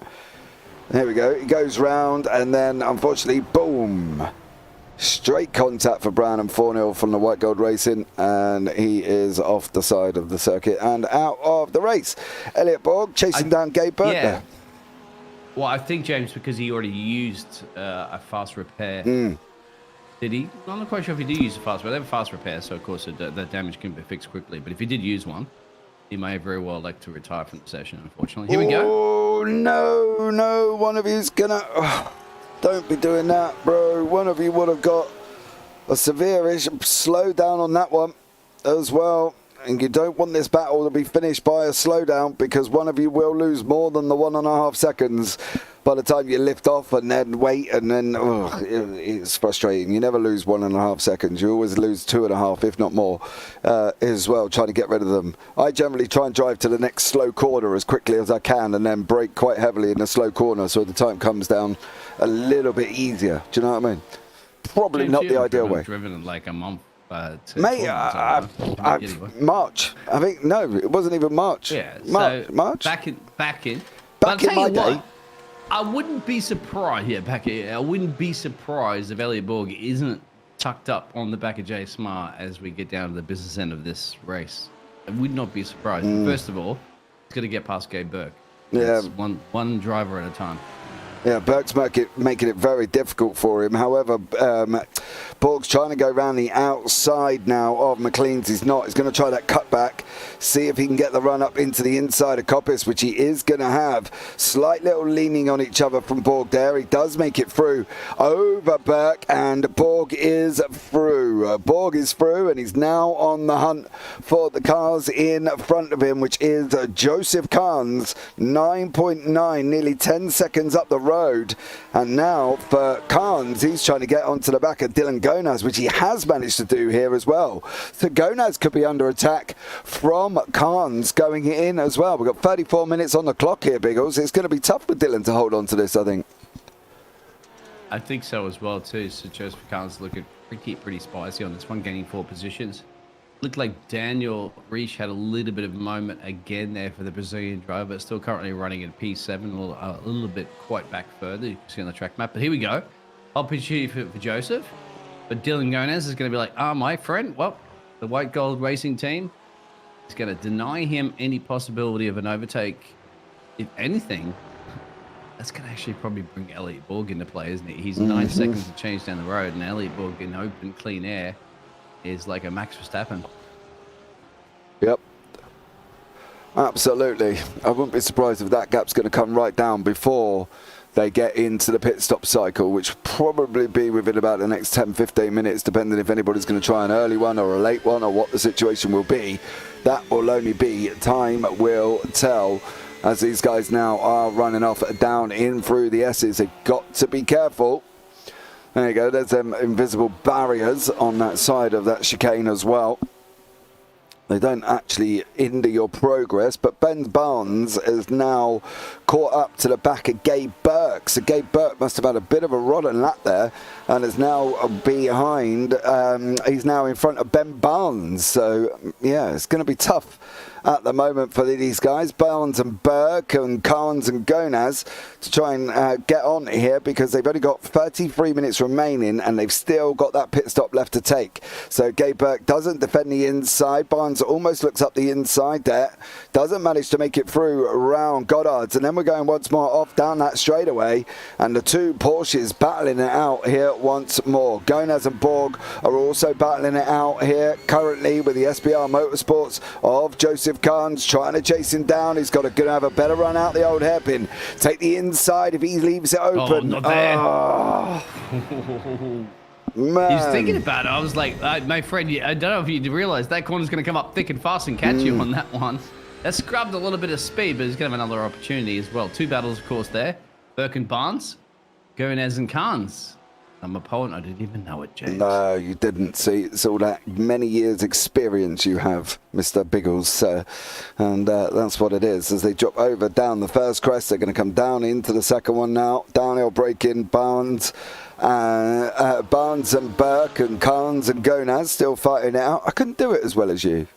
There we go. He goes round, and then unfortunately, boom, straight contact for Brandon Thornhill from the White Gold Racing, and he is off the side of the circuit and out of the race. Elliot Borg chasing down Gabe Burke there. Well, I think, James, because he already used a fast repair. Did he? I'm not quite sure if he did use a fast repair. They have a fast repair, so of course the damage can be fixed quickly. But if he did use one, he may very well like to retire from the session, unfortunately. Here we go. Oh, no. One of you's gonna... don't be doing that, bro. One of you would have got a severe-ish slowdown on that one as well. And you don't want this battle to be finished by a slowdown, because one of you will lose more than the 1.5 seconds by the time you lift off and then wait, and then it's frustrating. You never lose 1.5 seconds. You always lose 2.5, if not more, as well, trying to get rid of them. I generally try and drive to the next slow corner as quickly as I can, and then brake quite heavily in the slow corner so the time comes down a little bit easier. Do you know what I mean? Probably not the ideal way. Driven in like a month. Mate, March. I think no, it wasn't even March. Yeah, March. Back in my day. I wouldn't be surprised. I wouldn't be surprised if Elliot Borg isn't tucked up on the back of Jay Smart as we get down to the business end of this race. I would not be surprised. First of all, it's going to get past Gabe Burke. Yeah, one driver at a time. Yeah, Burke's making it very difficult for him. However, Borg's trying to go around the outside now of McLean's. He's not. He's going to try that cutback, see if he can get the run up into the inside of Coppice, which he is going to have. Slight little leaning on each other from Borg there. He does make it through over Burke, and Borg is through. Borg is through, and he's now on the hunt for the cars in front of him, which is Joseph Kahns, 9.9, nearly 10 seconds up the road. And now for Kahns, he's trying to get onto the back of Dylan Gonaz, which he has managed to do here as well. So Gonaz could be under attack from Kahns going in as well. We've got 34 minutes on the clock here, Biggles. It's going to be tough for Dylan to hold on to this, I think. I think so as well too. So Joseph Kahns looking pretty spicy on this one, gaining 4 positions. Looked like Daniel Reish had a little bit of a moment again there for the Brazilian driver, but still currently running at P7, a little bit quite back further. You can see on the track map. But here we go. Opportunity for Joseph. But Dylan Gonaz is going to be like, my friend, well, the White Gold Racing team is going to deny him any possibility of an overtake. If anything, that's going to actually probably bring Elliot Borg into play, isn't it? He's 9 seconds to change down the road, and Elliot Borg in open, clean air is like a Max Verstappen. Yep. Absolutely. I wouldn't be surprised if that gap's going to come right down before they get into the pit stop cycle, which will probably be within about the next 10-15 minutes, depending if anybody's going to try an early one or a late one or what the situation will be. That will only be time will tell, as these guys now are running off down in through the S's. They've got to be careful. There you go, there's them invisible barriers on that side of that chicane as well. They don't actually hinder your progress, but Ben Barnes is now caught up to the back of Gabe Burke. So Gabe Burke must have had a bit of a rotten lap there and is now behind. He's now in front of Ben Barnes. So, yeah, it's going to be tough at the moment for these guys, Barnes and Burke and Carnes and Gonaz, to try and get on here, because they've only got 33 minutes remaining and they've still got that pit stop left to take. So Gabe Burke doesn't defend the inside. Barnes almost looks up the inside there, doesn't manage to make it through around Goddard's, and then we're going once more off down that straightaway, and the two Porsches battling it out here once more. Gonaz and Borg are also battling it out here currently with the SBR Motorsports of Joseph Carnes trying to chase him down. He's got to have a better run out the old hairpin. Take the inside if he leaves it open. Oh, not there. Oh, man. He's thinking about it. I was like, my friend, I don't know if you realise that corner's going to come up thick and fast and catch you on that one. That scrubbed a little bit of speed, but he's going to have another opportunity as well. Two battles, of course, there. Burke and Barnes, Gonaz and Carnes. I'm a poet. I didn't even know it, James. No, you didn't. See, it's all that many years experience you have, Mr. Biggles. And that's what it is. As they drop over down the first crest, they're going to come down into the second one now. Downhill braking, Barnes and Burke and Carnes and Gonaz still fighting it out. I couldn't do it as well as you.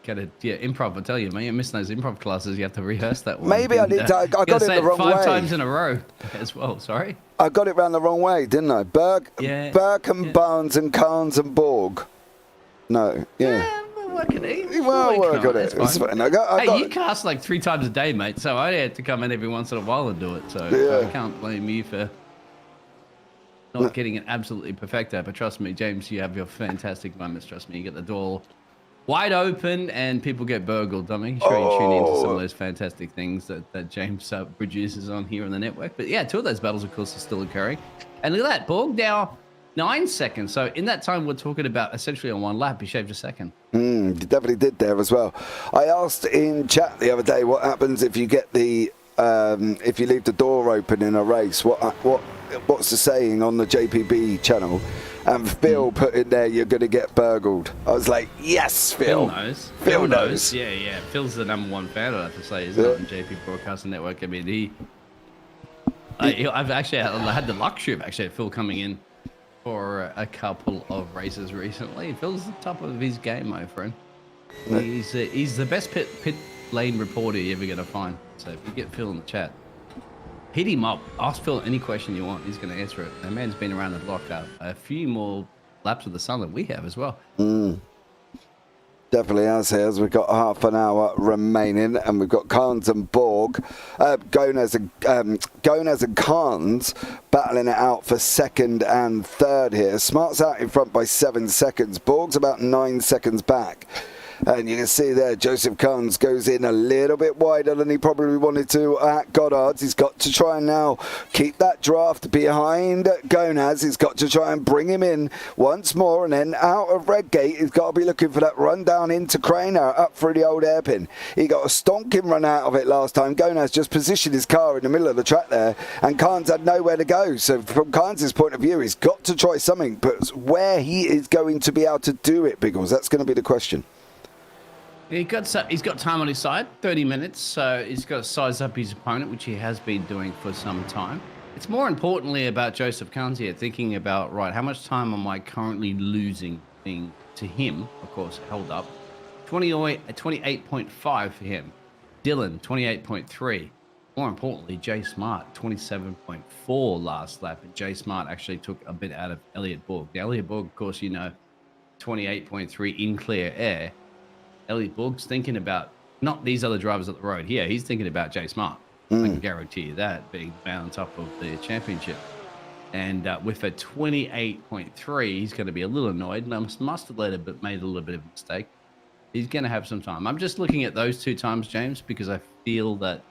Improv, I tell you, man, you're missing those improv classes. You have to rehearse that one. Maybe I need to. I got it the wrong way. 5 times in a row as well. Sorry. I got it round the wrong way, didn't I? Burke and Barnes and Carnes and Borg. No, we'll work on it. Well, work on it. It's fine. You cast like 3 times a day, mate. So I had to come in every once in a while and do it. So I can't blame you for not getting it absolutely perfecto. But trust me, James, you have your fantastic moments. Trust me, you get the door wide open and people get burgled. I'm making sure you tune into some of those fantastic things that James produces on here on the network. But yeah, 2 of those battles, of course, are still occurring. And look at that, Borg now 9 seconds. So in that time, we're talking about essentially on 1 lap, he shaved a second. You definitely did there as well. I asked in chat the other day what happens if you get the if you leave the door open in a race. What's the saying on the JPB channel? And Phil put in there, you're going to get burgled. I was like, yes, Phil. Phil knows. Yeah. Phil's the #1 fan, I have to say, isn't it, on JP Broadcasting Network? I mean, I've actually had the luxury of Phil coming in for a couple of races recently. Phil's the top of his game, my friend. He's the best pit lane reporter you're ever going to find. So if you get Phil in the chat, hit him up. Ask Phil any question you want. He's going to answer it. The man's been around the block a few more laps of the sun than we have as well. Definitely has here, as we've got half an hour remaining, and we've got Carnes and Borg, Gonaz and Carnes battling it out for second and third here. Smart's out in front by 7 seconds. Borg's about 9 seconds back. And you can see there, Joseph Carnes goes in a little bit wider than he probably wanted to at Goddard's. He's got to try and now keep that draft behind Gonaz. He's got to try and bring him in once more. And then out of Redgate, he's got to be looking for that run down into Craner up through the old hairpin. He got a stonking run out of it last time. Gonaz just positioned his car in the middle of the track there, and Carnes had nowhere to go. So from Carnes' point of view, he's got to try something. But where he is going to be able to do it, Biggles, that's going to be the question. He's got time on his side, 30 minutes, so he's got to size up his opponent, which he has been doing for some time. It's more importantly about Joseph Carnes here, thinking about, right, how much time am I currently losing being to him, of course, held up. 28.5 for him. Dylan, 28.3. More importantly, Jay Smart, 27.4 last lap, and Jay Smart actually took a bit out of Elliot Borg. Now, Elliot Borg, of course, 28.3 in clear air. Elliot Borg's thinking about not these other drivers at the road here. He's thinking about Jay Smart. I can guarantee you that, being on top of the championship. And with a 28.3, he's going to be a little annoyed. Must have made a little bit of a mistake. He's going to have some time. I'm just looking at those 2 times, James, because I feel that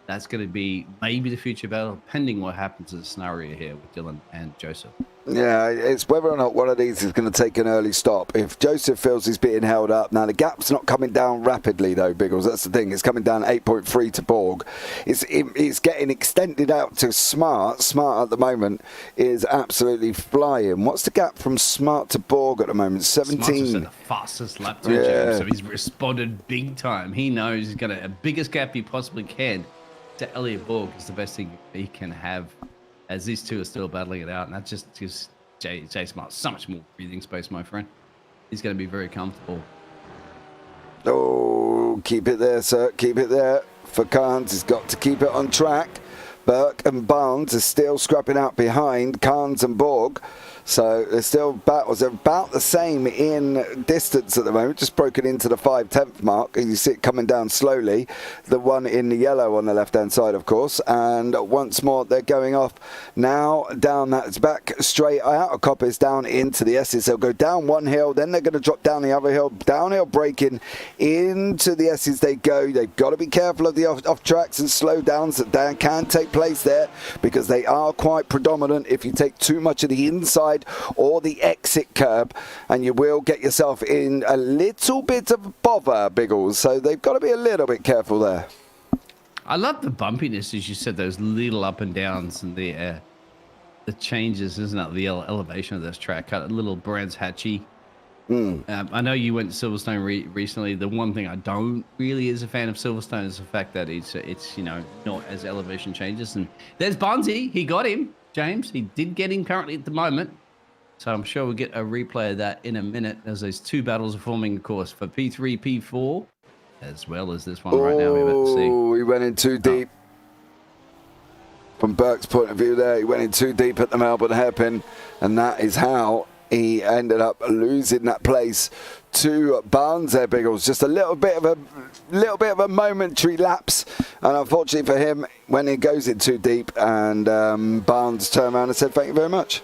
that's going to be maybe the future battle, pending what happens in the scenario here with Dylan and Joseph. Yeah, it's whether or not one of these is going to take an early stop. If Joseph feels he's being held up, now the gap's not coming down rapidly though, Biggles. That's the thing. It's coming down 8.3 to Borg. It's getting extended out to Smart. Smart at the moment is absolutely flying. What's the gap from Smart to Borg at the moment? 17. Smart's the fastest lap time, James, so he's responded big time. He knows he's got a biggest gap he possibly can to Elliot Borg is the best thing he can have, as these two are still battling it out, and that just gives Jay Smart so much more breathing space, my friend. He's going to be very comfortable. Oh, Oh, keep it there, sir. Keep it there. For Carnes, he's got to keep it on track. Burke and Barnes are still scrapping out behind Carnes and Borg. So they're still battles. They're about the same in distance at the moment, just broken into the 5/10 mark. And you see it coming down slowly. The one in the yellow on the left-hand side, of course. And once more, they're going off now down that back straight out of Coppers down into the S's. They'll go down one hill, then they're going to drop down the other hill. Downhill braking into the S's they go. They've got to be careful of the off tracks and slow downs that can take place there, because they are quite predominant if you take too much of the inside or the exit curb, and you will get yourself in a little bit of bother, Biggles. So they've got to be a little bit careful there. I love the bumpiness, as you said, those little up and downs and the changes, isn't it? The elevation of this track, a little Brands Hatchy. I know you went to Silverstone recently. The one thing I don't really is a fan of Silverstone is the fact that it's not as elevation changes. And there's Bonzi. He got him, James. He did get him currently at the moment. So I'm sure we'll get a replay of that in a minute, as those two battles are forming, of course, for P3, P4, as well as this one right now we're about to see. Oh, he went in too deep. From Burke's point of view there, he went in too deep at the Melbourne hairpin, and that is how he ended up losing that place to Barnes there, Biggles. Just a little bit of a momentary lapse, and unfortunately for him, when he goes in too deep, and Barnes turned around and said, "Thank you very much."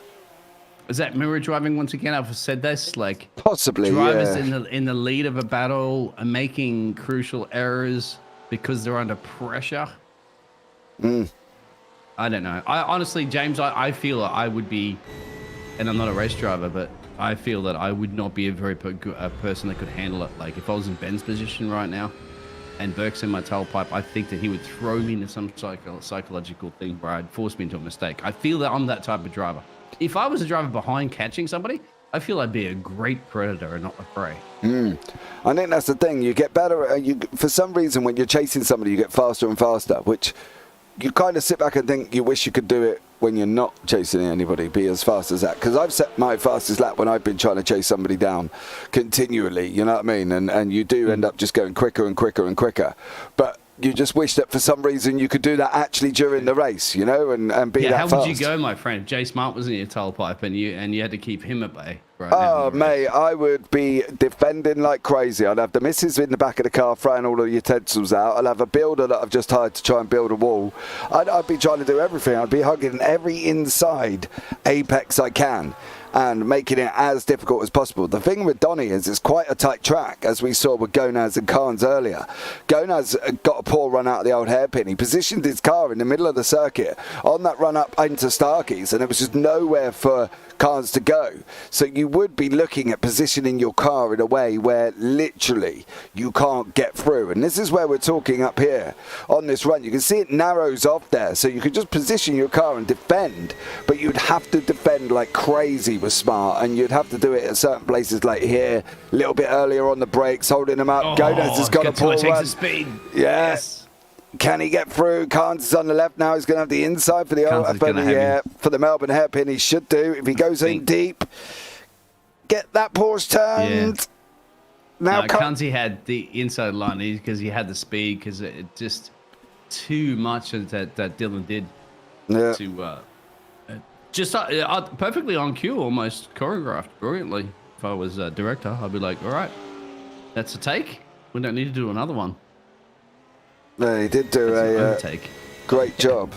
Is that mirror driving once again? I've said this, like possibly drivers yeah. in the lead of a battle are making crucial errors because they're under pressure. I don't know. I honestly, James, I feel like I would be, and I'm not a race driver, but I feel that I would not be a very good person that could handle it. Like if I was in Ben's position right now and Burke's in my tailpipe, I think that he would throw me into some psychological thing where I'd force me into a mistake. I feel that I'm that type of driver. If I was a driver behind catching somebody, I feel I'd be a great predator and not a prey. I think that's the thing. You get better. For some reason, when you're chasing somebody, you get faster and faster, which you kind of sit back and think you wish you could do it when you're not chasing anybody, be as fast as that. Because I've set my fastest lap when I've been trying to chase somebody down continually, you know what I mean? And you do end up just going quicker and quicker and quicker. But you just wish that for some reason you could do that actually during the race, you know, and be that fast. How would you go, my friend? Jay Smart was in your tailpipe and you had to keep him at bay. Right oh, mate, I would be defending like crazy. I'd have the missus in the back of the car throwing all the utensils out. I'd have a builder that I've just hired to try and build a wall. I'd be trying to do everything. I'd be hugging every inside apex I can and making it as difficult as possible. The thing with Donny is it's quite a tight track, as we saw with Gonaz and Carnes earlier. Gonaz got a poor run out of the old hairpin. He positioned his car in the middle of the circuit on that run up into Starkeys, and there was just nowhere for Carnes to go. So you would be looking at positioning your car in a way where literally you can't get through. And this is where we're talking up here on this run. You can see it narrows off there, so you could just position your car and defend, but you'd have to defend like crazy with Smart, and you'd have to do it at certain places like here, a little bit earlier on the brakes, holding them up. Gonaz has got a poor run. Speed. Yes. Can he get through? Carnes is on the left now. He's going to have the inside for the for the Melbourne hairpin. He should do. If he goes in deep, get that Porsche turned. Yeah. Now, Carnes had the inside line because he had the speed, because it just too much that Dylan did to just perfectly on cue, almost choreographed brilliantly. If I was a director, I'd be like, all right, that's a take. We don't need to do another one. No, he did do a great job.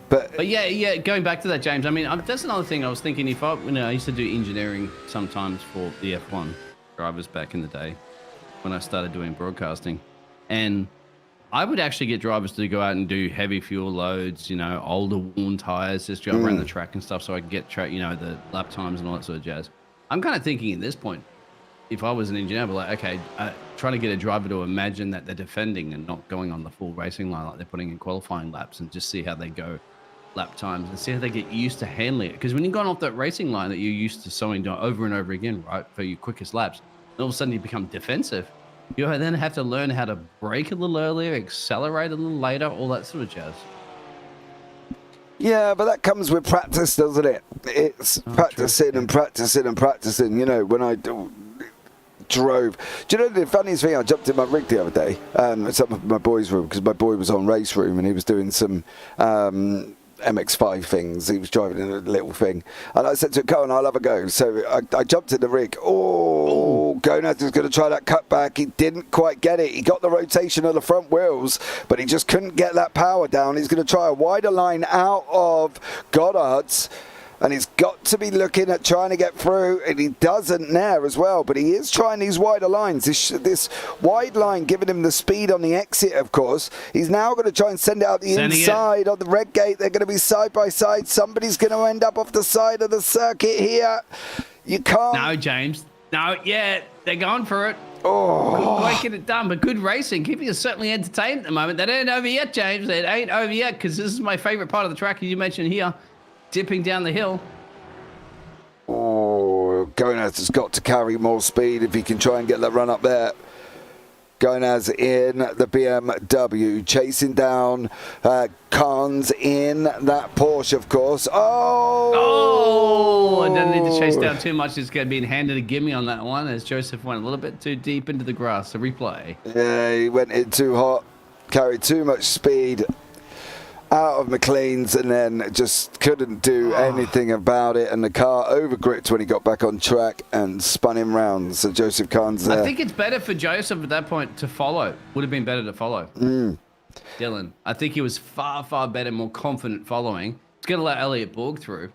But yeah, going back to that, James, I mean, that's another thing I was thinking. If I used to do engineering sometimes for the F1 drivers back in the day when I started doing broadcasting, and I would actually get drivers to go out and do heavy fuel loads, older worn tires, just go around the track and stuff, so I could get the lap times and all that sort of jazz. I'm kind of thinking at this point, if I was an engineer, I'd be like, okay, trying to get a driver to imagine that they're defending and not going on the full racing line like they're putting in qualifying laps, and just see how they go lap times and see how they get used to handling it. Because when you're going off that racing line that you're used to doing over and over again, right, for your quickest laps, and all of a sudden you become defensive, you then have to learn how to brake a little earlier, accelerate a little later, all that sort of jazz. Yeah, but that comes with practice, doesn't it? It's practicing and practicing and practicing. When I do drove. Do you know the funniest thing? I jumped in my rig the other day, some of my boys' room, because my boy was on race room and he was doing some MX5 things. He was driving in a little thing, and I said to him, "Come on, I'll have a go." So I jumped in the rig. Gonaz is going to try that cutback. He didn't quite get it. He got the rotation of the front wheels, but he just couldn't get that power down. He's going to try a wider line out of Goddard's. And he's got to be looking at trying to get through, and he doesn't there as well. But he is trying these wider lines. This wide line giving him the speed on the exit, of course. He's now going to try and send it out the inside on the red gate. They're going to be side by side. Somebody's going to end up off the side of the circuit here. You can't. No, James. No, yeah, they're going for it. Oh. Couldn't quite get it done, but good racing. Keeping us certainly entertained at the moment. That ain't over yet, James. It ain't over yet, because this is my favorite part of the track, as you mentioned here. Dipping down the hill. Oh, Gonaz has got to carry more speed if he can try and get that run up there. Gonaz in the BMW, chasing down Carnes in that Porsche, of course. Oh, I don't need to chase down too much. It's going to be handed a gimme on that one as Joseph went a little bit too deep into the grass. A replay. Yeah, he went in too hot, carried too much speed out of McLean's, and then just couldn't do anything about it, and the car overgripped when he got back on track and spun him round. So Joseph Carnes there. I think it's better for Joseph at that point to follow. Would have been better to follow. Dylan, I think he was far better, more confident following. He's going to let Elliot Borg through.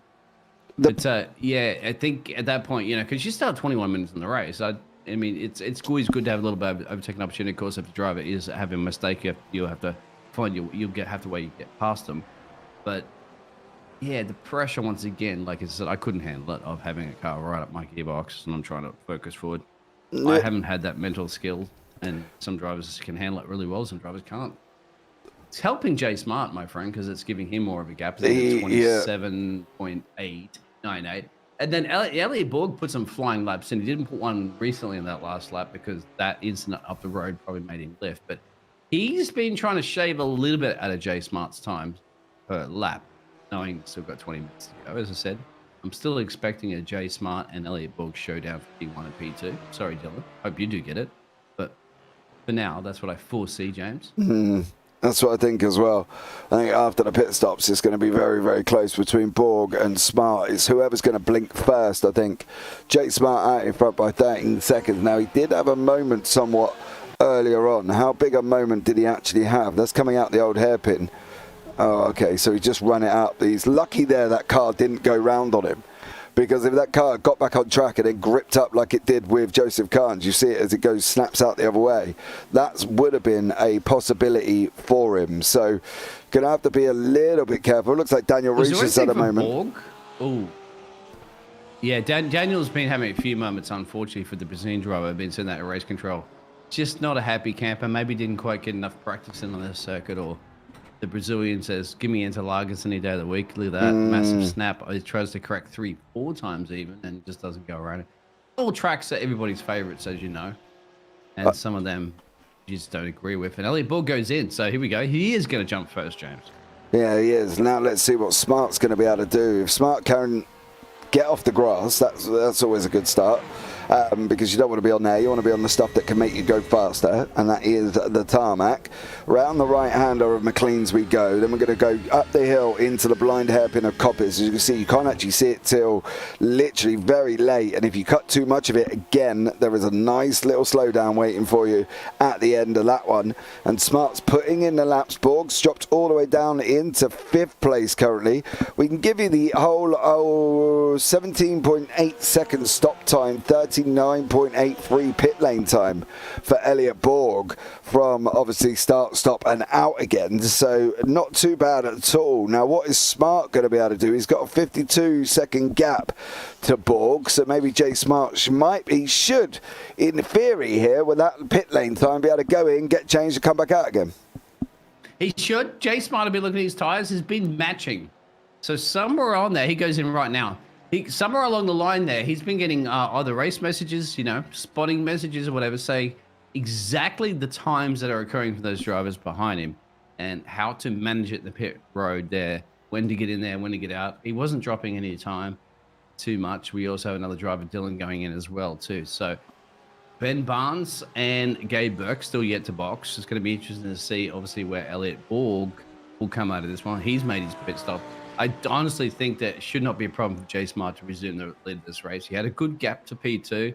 But yeah, I think at that point, because you still have 21 minutes in the race. I mean, it's always good to have a little bit of overtaking opportunity. Of course, if the driver is having a mistake, you'll have to find have to wait you get past them. But yeah, the pressure once again, like I said, I couldn't handle it, of having a car right up my gearbox and I'm trying to focus forward. I haven't had that mental skill, and some drivers can handle it really well, some drivers can't. It's helping Jay Smart, my friend, because it's giving him more of a gap. 27.898. And then Elliot Borg put some flying laps in. He didn't put one recently in that last lap because that incident up the road probably made him lift. But he's been trying to shave a little bit out of Jay Smart's time per lap, knowing he's still got 20 minutes to go. As I said, I'm still expecting a Jay Smart and Elliot Borg showdown for P1 and P2. Sorry, Dylan. Hope you do get it. But for now, that's what I foresee, James. That's what I think as well. I think after the pit stops, it's going to be very close between Borg and Smart. It's whoever's going to blink first, I think. Jay Smart out in front by 13 seconds. Now, he did have a moment somewhat earlier on. How big a moment did he actually have? That's coming out the old hairpin. Oh, okay, so he just run it up. He's lucky there that car didn't go round on him, because if that car got back on track and then gripped up like it did with Joseph Carnes, you see it as it goes, snaps out the other way, that would have been a possibility for him. So going to have to be a little bit careful. It looks like Daniel Reeses at the moment. Oh, yeah, Daniel's been having a few moments, unfortunately, for the Brazilian driver. Been sent that at race control. Just not a happy camper. Maybe didn't quite get enough practice in on this circuit, or the Brazilian says, give me Interlagos any day of the week. Look at that. Massive snap. He tries to correct 3-4 times even, and just doesn't go around it. All tracks are everybody's favorites, as you know. And some of them you just don't agree with. And Elliot Borg goes in. So here we go. He is going to jump first, James. Yeah, he is. Now let's see what Smart's going to be able to do. If Smart can get off the grass, that's always a good start. Because you don't want to be on there, you want to be on the stuff that can make you go faster, and that is the tarmac. Round the right-hander of McLean's we go, then we're going to go up the hill into the blind hairpin of Coppers. As you can see, you can't actually see it till literally very late, and if you cut too much of it, again, there is a nice little slowdown waiting for you at the end of that one. And Smart's putting in the laps. Borg's dropped all the way down into 5th place currently. We can give you the whole 17.8 seconds stop time, 39.83 pit lane time for Elliot Borg from obviously start, stop and out again. So not too bad at all. Now what is Smart going to be able to do? He's got a 52-second gap to Borg. So maybe Jay Smart should, in theory here, with that pit lane time, be able to go in, get changed and come back out again. He should. Jay Smart will be looking at his tyres. He's been matching. So somewhere on there, he goes in right now. Somewhere along the line there, he's been getting either race messages, spotting messages or whatever, say exactly the times that are occurring for those drivers behind him and how to manage it in the pit road there, when to get in there, when to get out. He wasn't dropping any time too much. We also have another driver, Dylan, going in as well too. So Ben Barnes and Gabe Burke still yet to box. It's going to be interesting to see, obviously, where Elliot Borg will come out of this one. He's made his pit stop. I honestly think that it should not be a problem for J Smart to resume the lead of this race. He had a good gap to P2,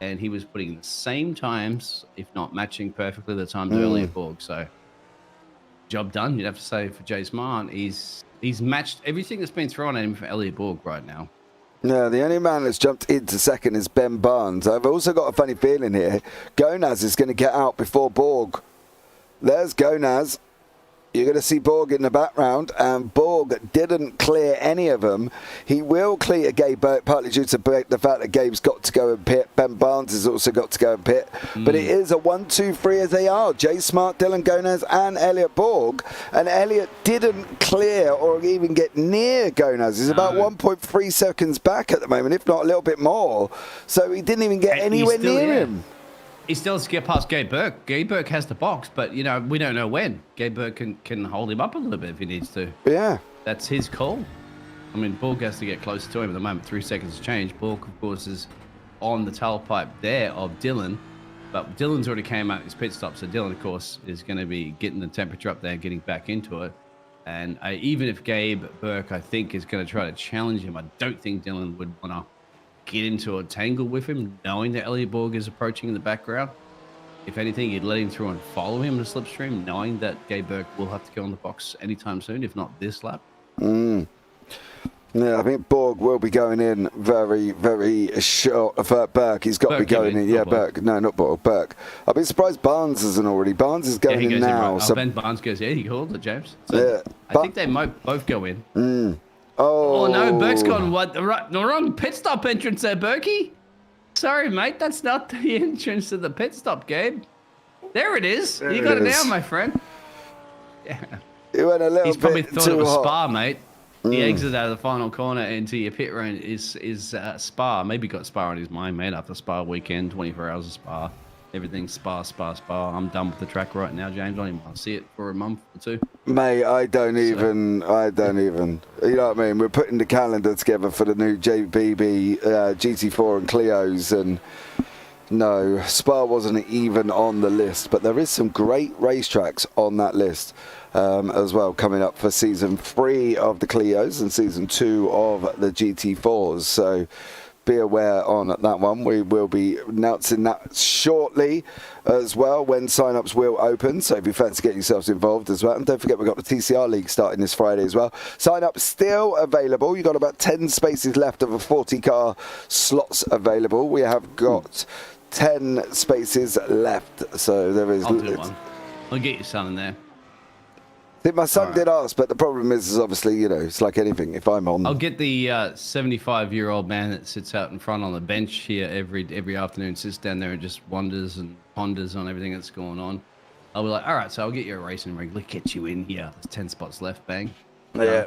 and he was putting the same times, if not matching perfectly, the times of Elliot Borg. So, job done, you'd have to say, for J Smart. He's matched everything that's been thrown at him for Elliot Borg right now. No, the only man that's jumped into second is Ben Barnes. I've also got a funny feeling here. Gonaz is going to get out before Borg. There's Gonaz. You're going to see Borg in the background, and Borg didn't clear any of them. He will clear Gabe Burke, partly due to the fact that Gabe's got to go and pit. Ben Barnes has also got to go and pit. But it is a 1-2-3 as they are. Jay Smart, Dylan Gonaz, and Elliot Borg. And Elliot didn't clear or even get near Gonaz. He's about 1.3 seconds back at the moment, if not a little bit more. So he didn't even get anywhere near him. He still has to get past Gabe Burke. Gabe Burke has the box, but, you know, we don't know when. Gabe Burke can hold him up a little bit if he needs to. Yeah. That's his call. I mean, Borg has to get closer to him at the moment. 3 seconds to change. Borg, of course, is on the tailpipe there of Dylan, but Dylan's already came out his pit stop, so Dylan, of course, is going to be getting the temperature up there and getting back into it. And even if Gabe Burke, I think, is going to try to challenge him, I don't think Dylan would want to get into a tangle with him, knowing that Elliot Borg is approaching in the background. If anything, he'd let him through and follow him in the slipstream, knowing that Gabe Burke will have to go on the box anytime soon, if not this lap. Yeah, I think Borg will be going in very, very short for Burke. He's got to be going in. Yeah, Burke. No, not Borg. Burke. I'd be surprised Barnes isn't already. Barnes is going in now. So Ben Barnes goes, yeah, he called it, James. So I think they might both go in. Oh, no, Burke's gone the wrong pit stop entrance there, Berkey. Sorry, mate, that's not the entrance to the pit stop, Gabe. There it is. You got it now, my friend. Yeah. He went a little He's probably bit thought too it was hot. Spa, mate. The exit out of the final corner into your pit lane is Spa. Maybe got Spa on his mind, mate, after Spa weekend, 24 hours of Spa. Everything's Spa. I'm done with the track right now, James. I don't even want to see it for a month or two. Mate, I don't even. You know what I mean? We're putting the calendar together for the new JPB GT4 and Clios, and no, Spa wasn't even on the list. But there is some great racetracks on that list as well coming up for season 3 of the Clios and season 2 of the GT4s. So be aware on that one. We will be announcing that shortly as well when sign-ups will open. So if you fancy getting yourselves involved as well. And don't forget, we've got the TCR League starting this Friday as well. Sign-up still available. You've got about 10 spaces left of a 40-car slots available. We have got 10 spaces left. So there is... I'll do one. I'll get your son in there. I think my son did ask, but the problem is obviously, you know, it's like anything. If I'm on... I'll get the 75-year-old man that sits out in front on the bench here every afternoon, sits down there and just wonders and ponders on everything that's going on. I'll be like, all right, so I'll get you a racing rig. Let's get you in here. There's 10 spots left, bang. Yeah.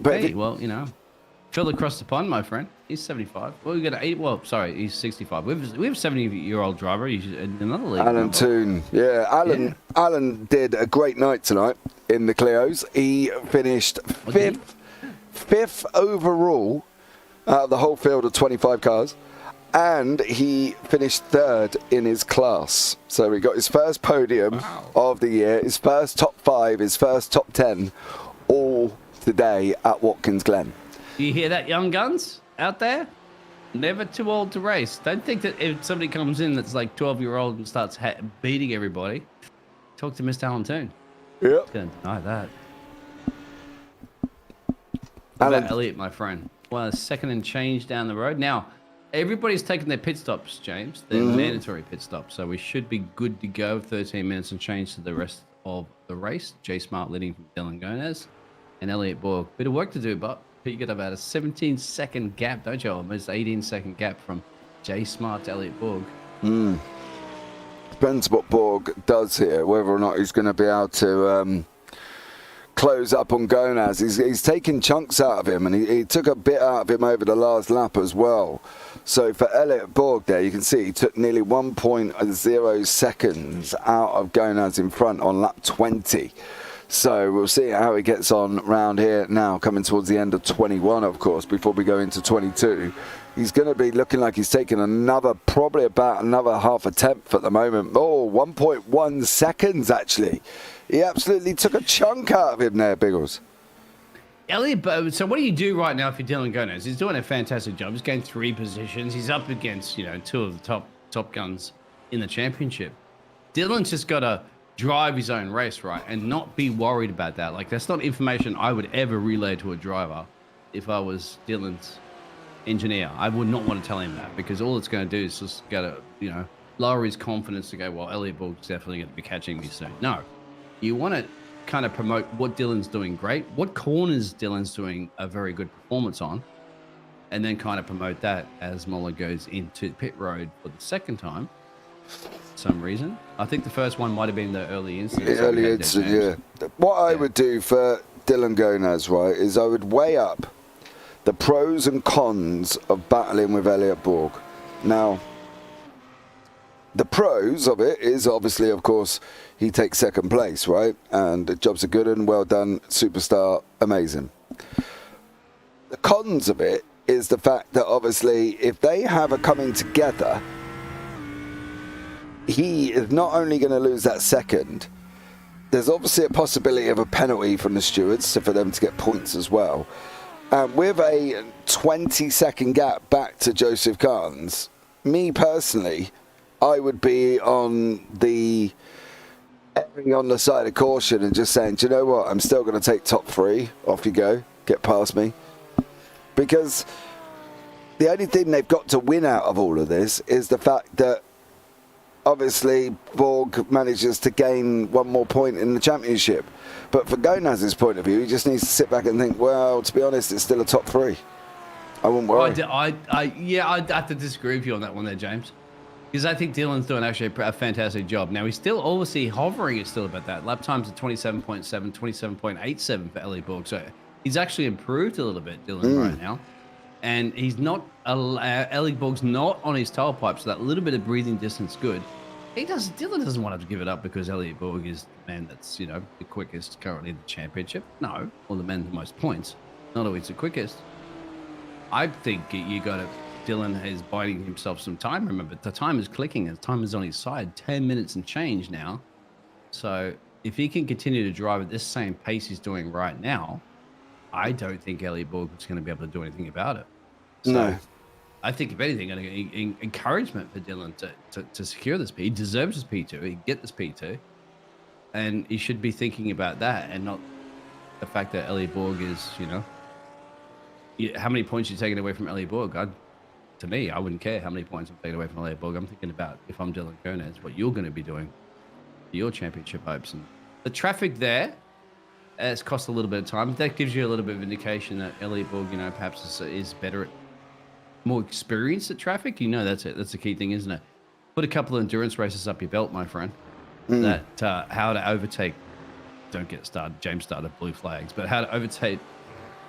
But hey, well, you know, Phil across the pond, my friend. He's 75. Well, we got 80. Well, sorry, he's 65. We have a 70-year-old driver. He's in another league. Alan Toon. Yeah, Alan did a great night tonight in the Clios. He finished fifth overall out of the whole field of 25 cars. And he finished 3rd in his class. So he got his first podium of the year, his first top 5, his first top 10, all today at Watkins Glen. Do you hear that, young guns out there? Never too old to race. Don't think that if somebody comes in that's like 12-year-old and starts beating everybody, talk to Mr. Alan Toon. Yep. Gonna deny that. Alan, Elliot, my friend. Well, second and change down the road. Now, everybody's taking their pit stops, James. They're mandatory pit stops, so we should be good to go. 13 minutes and change to the rest of the race. J Smart leading from Dylan Gonaz and Elliot Borg. Bit of work to do, but you got about a 17-second gap, don't you? Almost 18-second gap from J Smart to Elliot Borg. Depends what Borg does here, whether or not he's going to be able to close up on Gonaz. He's taken chunks out of him, and he took a bit out of him over the last lap as well. So for Elliot Borg there, you can see he took nearly 1.0 seconds out of Gonaz in front on lap 20. So we'll see how he gets on round here now, coming towards the end of 21, of course, before we go into 22. He's going to be looking like he's taking probably about another half a tenth at the moment. Oh, 1.1 seconds, actually. He absolutely took a chunk out of him there, Biggles. Elliot, so what do you do right now for Dylan Gomez? He's doing a fantastic job. He's gained 3 positions. He's up against, 2 of the top guns in the championship. Dylan's just got to drive his own race, right, and not be worried about that. Like, that's not information I would ever relay to a driver if I was Dylan's engineer. I would not want to tell him that, because all it's going to do is just go to, lower his confidence to go, well, Elliot Borg's definitely going to be catching me soon. No, you want to kind of promote what Dylan's doing great, what corners Dylan's doing a very good performance on, and then kind of promote that as Moller goes into pit road for the second time. Some reason. I think the first one might have been the early incident. Early incident, yeah. What I would do for Dylan Gomez, right, is I would weigh up the pros and cons of battling with Elliot Borg. Now, the pros of it is obviously, of course, he takes second place, right? And the job's a good and well done, superstar, amazing. The cons of it is the fact that obviously if they have a coming together, he is not only going to lose that second, there's obviously a possibility of a penalty from the stewards for them to get points as well. And with a 20-second gap back to Joseph Carnes, me personally, I would be on the side of caution and just saying, do you know what, I'm still going to take top 3, off you go, get past me. Because the only thing they've got to win out of all of this is the fact that obviously Borg manages to gain 1 more point in the championship. But for Gonaz's point of view, he just needs to sit back and think, well, to be honest, it's still a top 3. I wouldn't worry. I'd have to disagree with you on that one there, James. Because I think Dylan's doing actually a fantastic job. Now, he's still obviously hovering it still about that. Lap times are 27.7, 27.87 for Ellie Borg. So he's actually improved a little bit, Dylan, right now. And he's not, Ellie Borg's not on his tailpipe, so that little bit of breathing distance good. Dylan doesn't want to give it up because Elliot Borg is the man that's, the quickest currently in the championship. No, or the man with the most points. Not always the quickest. I think Dylan is biding himself some time. Remember, the time is clicking and the time is on his side. 10 minutes and change now. So if he can continue to drive at this same pace he's doing right now, I don't think Elliot Borg is going to be able to do anything about it. So no. I think, if anything, encouragement for Dylan to secure this P. He deserves this P2. He can get this P2. And he should be thinking about that and not the fact that Elliot Borg is, how many points you're taking away from Elliot Borg. To me, I wouldn't care how many points I'm taking away from Elliot Borg. I'm thinking about, if I'm Dylan Gomez, what you're going to be doing for your championship hopes. And the traffic there has cost a little bit of time. That gives you a little bit of indication that Elliot Borg, perhaps is better at, more experienced at traffic. That's it. That's the key thing, isn't it? Put a couple of endurance races up your belt, my friend. That how to overtake. Don't get started. James started blue flags, but how to overtake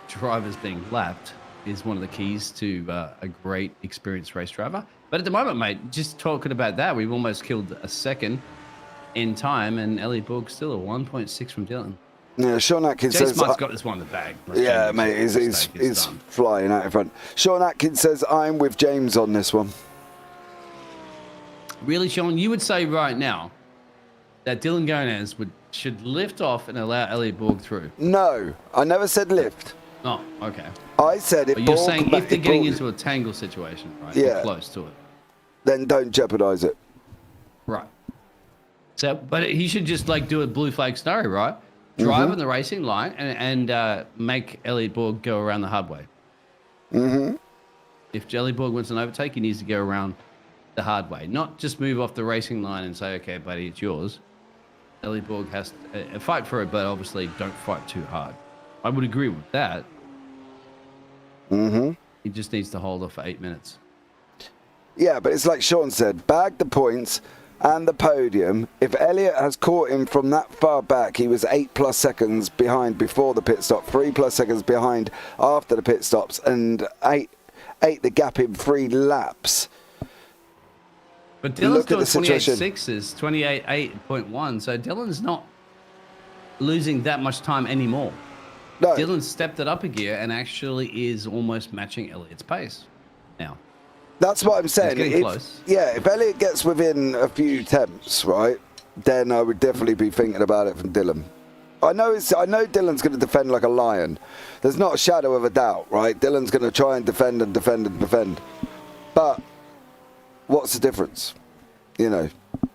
drivers being lapped is one of the keys to a great experienced race driver. But at the moment, mate, just talking about that, we've almost killed a second in time, and Elliot Borg's still a 1.6 from Dylan. Yeah, Sean Atkins James says... Smart's got this one in the bag. Yeah, mate, he's flying out in front. Sean Atkins says, I'm with James on this one. Really, Sean? You would say right now that Dylan Gomez should lift off and allow Elliot Borg through? No, I never said lift. Oh, okay. I said if you're saying if they're getting into a tangle situation, right? Yeah. Close to it. Then don't jeopardize it. Right. So, but he should just do a blue flag scenario, right? Drive on the racing line and make Elliot Borg go around the hard way. If Elliot Borg wants an overtake, he needs to go around the hard way, not just move off the racing line and say, okay, buddy, it's yours. Elliot Borg has to fight for it, but obviously don't fight too hard. I would agree with that. He just needs to hold off for 8 minutes. Yeah, but it's like Sean said, bag the points and the podium. If Elliot has caught him from that far back, he was 8+ seconds behind before the pit stop, 3+ seconds behind after the pit stops, and ate the gap in 3 laps. But Dylan's doing 28.6s, 28.8.1, so Dylan's not losing that much time anymore. No. Dylan stepped it up a gear and actually is almost matching Elliot's pace now. That's what I'm saying. It's getting close. Yeah, if Elliot gets within a few attempts, right, then I would definitely be thinking about it from Dylan. I know Dylan's going to defend like a lion. There's not a shadow of a doubt, right? Dylan's going to try and defend and defend and defend. But what's the difference? You know,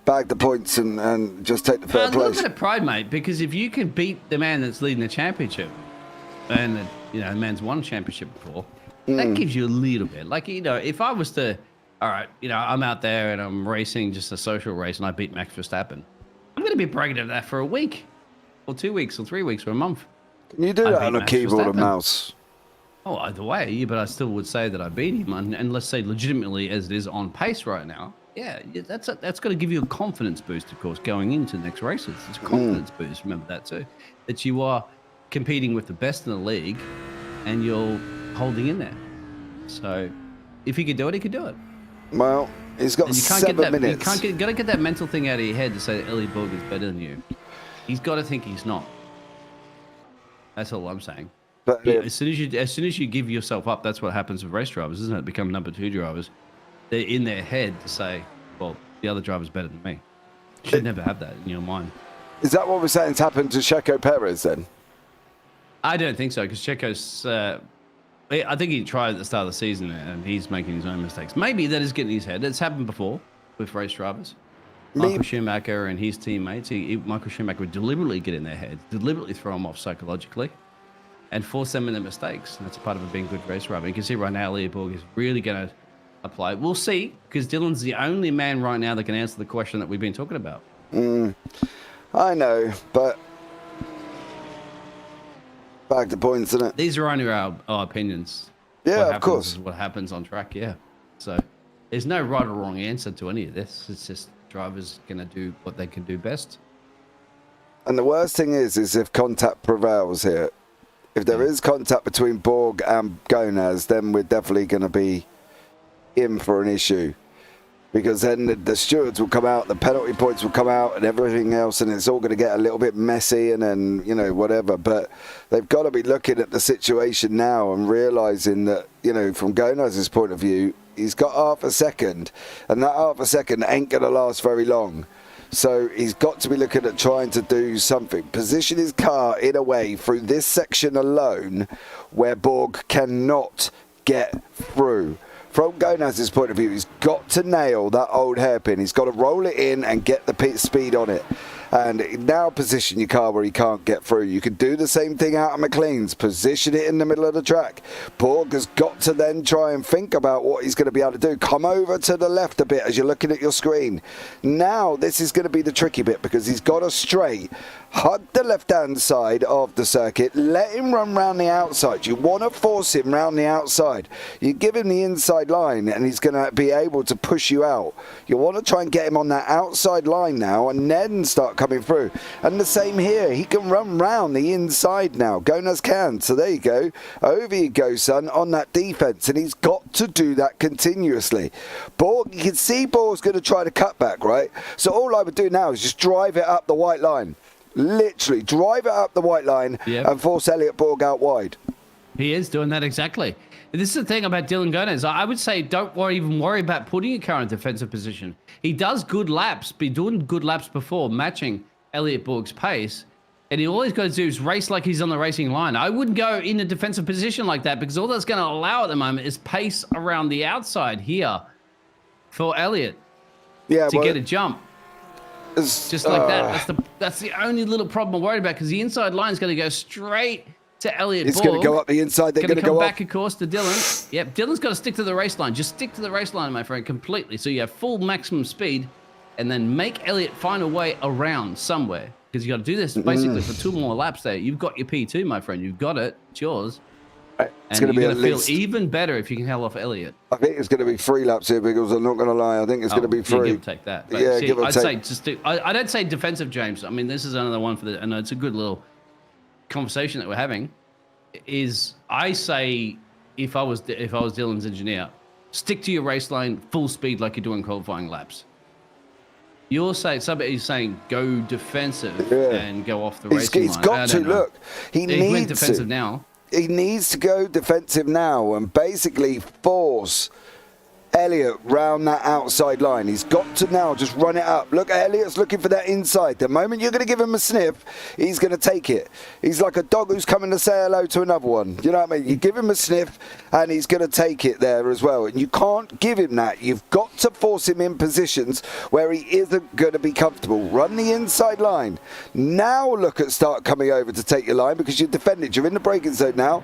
bag the points and just take the third place. Look at the pride, mate, because if you can beat the man that's leading the championship, and the man's won a championship before, that gives you a little bit. Like, if I was to, all right, I'm out there and I'm racing just a social race and I beat Max Verstappen, I'm going to be bragging about that for a week, or 2 weeks, or 3 weeks, or a month. Can you do that on a keyboard and mouse? Oh, either way, but I still would say that I beat him, and let's say legitimately as it is on pace right now. Yeah, that's going to give you a confidence boost, of course, going into the next races. It's a confidence boost. Remember that too, that you are competing with the best in the league, and you're holding in there. So, if he could do it, he could do it. Well, he's got 7 minutes. You got to get that mental thing out of your head to say that Elliot Borg is better than you. He's got to think he's not. That's all I'm saying. But as soon as you give yourself up, that's what happens with race drivers, isn't it? Become number 2 drivers. They're in their head to say, well, the other driver's better than me. You should never have that in your mind. Is that what we're saying's happened to Checo Perez then? I don't think so, because Checo's... I think he tried at the start of the season, and he's making his own mistakes. Maybe that is getting his head. It's happened before with race drivers. Michael Schumacher and his teammates, Michael Schumacher would deliberately get in their head, deliberately throw them off psychologically, and force them in their mistakes. And that's a part of it being a good race driver. You can see right now, Elliot Borg is really going to apply. We'll see, because Dylan's the only man right now that can answer the question that we've been talking about. I know, but back to points, isn't it? These are only our opinions. Yeah, of course. Is what happens on track, yeah. So there's no right or wrong answer to any of this. It's just drivers going to do what they can do best. And the worst thing is if contact prevails here. If there is contact between Borg and Gonaz, then we're definitely going to be in for an issue, because then the stewards will come out, the penalty points will come out, and everything else, and it's all going to get a little bit messy, and then whatever. But they've got to be looking at the situation now and realizing that from Gonaz's point of view, he's got half a second, and that half a second ain't going to last very long. So he's got to be looking at trying to do something, position his car in a way through this section alone where Borg cannot get through. From Gonaz's point of view, he's got to nail that old hairpin. He's got to roll it in and get the speed on it. And now position your car where he can't get through. You can do the same thing out of McLean's. Position it in the middle of the track. Borg has got to then try and think about what he's going to be able to do. Come over to the left a bit as you're looking at your screen. Now this is going to be the tricky bit, because he's got a straight. Hug the left-hand side of the circuit. Let him run round the outside. You want to force him round the outside. You give him the inside line and he's going to be able to push you out. You want to try and get him on that outside line now and then start coming through. And the same here. He can run round the inside now. Gonaz can. So there you go. Over you go, son, on that defence. And he's got to do that continuously. Borg, you can see Borg's going to try to cut back, right? So all I would do now is just drive it up the white line. Literally drive it up the white line and force Elliot Borg out wide. He is doing that exactly. This is the thing about Dylan Gonaz. I would say don't even worry about putting your car in defensive position. He does good laps, been doing good laps before, matching Elliot Borg's pace. And all he's got to do is race like he's on the racing line. I wouldn't go in a defensive position like that, because all that's going to allow at the moment is pace around the outside here for Elliot to get a jump. Just like that. That's the only little problem I'm worried about, because the inside line is going to go straight to Elliot Borg. It's going to go up the inside. They're going to go back, of course, to Dylan. Yep, Dylan's got to stick to the race line. Just stick to the race line, my friend, completely. So you have full maximum speed, and then make Elliot find a way around somewhere, because you got to do this basically for 2 more laps there. You've got your P2, my friend. You've got it. It's yours. It's going to be at least. Feel even better if you can held off Elliot. I think it's going to be 3 laps here, Biggles. I'm not going to lie. I think it's going to be 3. Yeah, give or take that. But yeah, give or take. I don't say defensive, James. I mean, this is another one for and it's a good little conversation that we're having. I say if I was Dylan's engineer, stick to your race line, full speed like you're doing qualifying laps. You're saying somebody's saying go defensive and go off the racing He's line. got to look. He went needs defensive to. now. He needs to go defensive now and basically force Elliott round that outside line. He's got to now just run it up. Look, Elliott's looking for that inside. The moment you're going to give him a sniff, he's going to take it. He's like a dog who's coming to say hello to another one. You know what I mean? You give him a sniff and he's going to take it there as well. And you can't give him that. You've got to force him in positions where he isn't going to be comfortable. Run the inside line. Now look at start coming over to take your line because you're defended. You're in the braking zone now.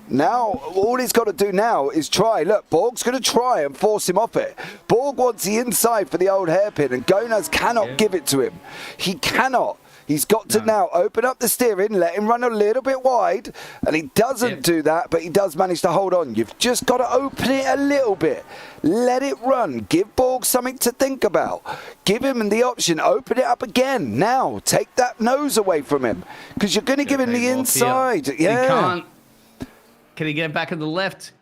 Now, all he's got to do now is try. Look, Borg's going to try and force him off it. Borg wants the inside for the old hairpin, and Gonaz cannot give it to him. He cannot. He's got to now open up the steering, let him run a little bit wide, and he doesn't do that, but he does manage to hold on. You've just got to open it a little bit. Let it run. Give Borg something to think about. Give him the option. Open it up again. Now, take that nose away from him, because you're going to give him the inside. Yeah. He can't. Can he get back on the left?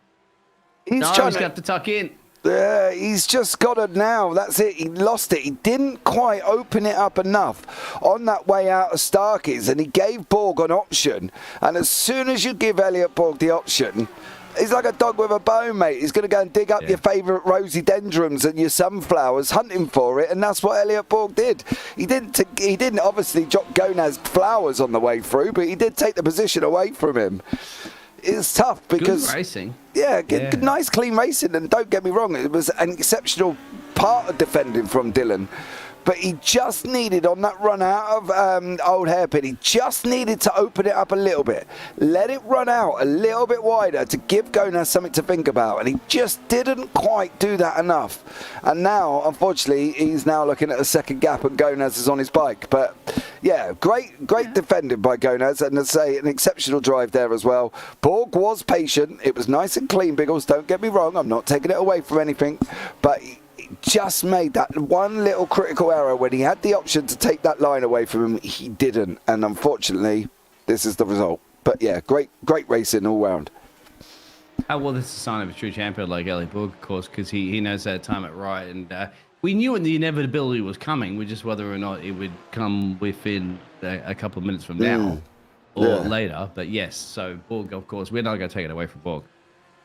He's got to tuck in. Yeah, he's just got it now. That's it. He lost it. He didn't quite open it up enough on that way out of Starkey's, and he gave Borg an option. And as soon as you give Elliott Borg the option, he's like a dog with a bone, mate. He's going to go and dig up your favourite rhododendrons and your sunflowers, hunting for it, and that's what Elliott Borg did. He didn't obviously drop Gonaz flowers on the way through, but he did take the position away from him. It's tough because good racing. Yeah, nice clean racing, and don't get me wrong, it was an exceptional part of defending from Dylan. But he just needed, on that run out of old hairpin, he just needed to open it up a little bit. Let it run out a little bit wider to give Gonaz something to think about. And he just didn't quite do that enough. And now, unfortunately, he's now looking at a second gap and Gonaz is on his bike. But yeah, great defending by Gonaz. And as I say, an exceptional drive there as well. Borg was patient. It was nice and clean, Biggles. Don't get me wrong. I'm not taking it away from anything. But just made that one little critical error when he had the option to take that line away from him. He didn't, and unfortunately this is the result. But yeah, great racing all round. Well, this is a sign of a true champion like Elliott Borg, of course, because he knows how to time it right. And we knew the inevitability was coming, which is whether or not it would come within a couple of minutes from now or later. But yes, so Borg, of course, we're not going to take it away from Borg.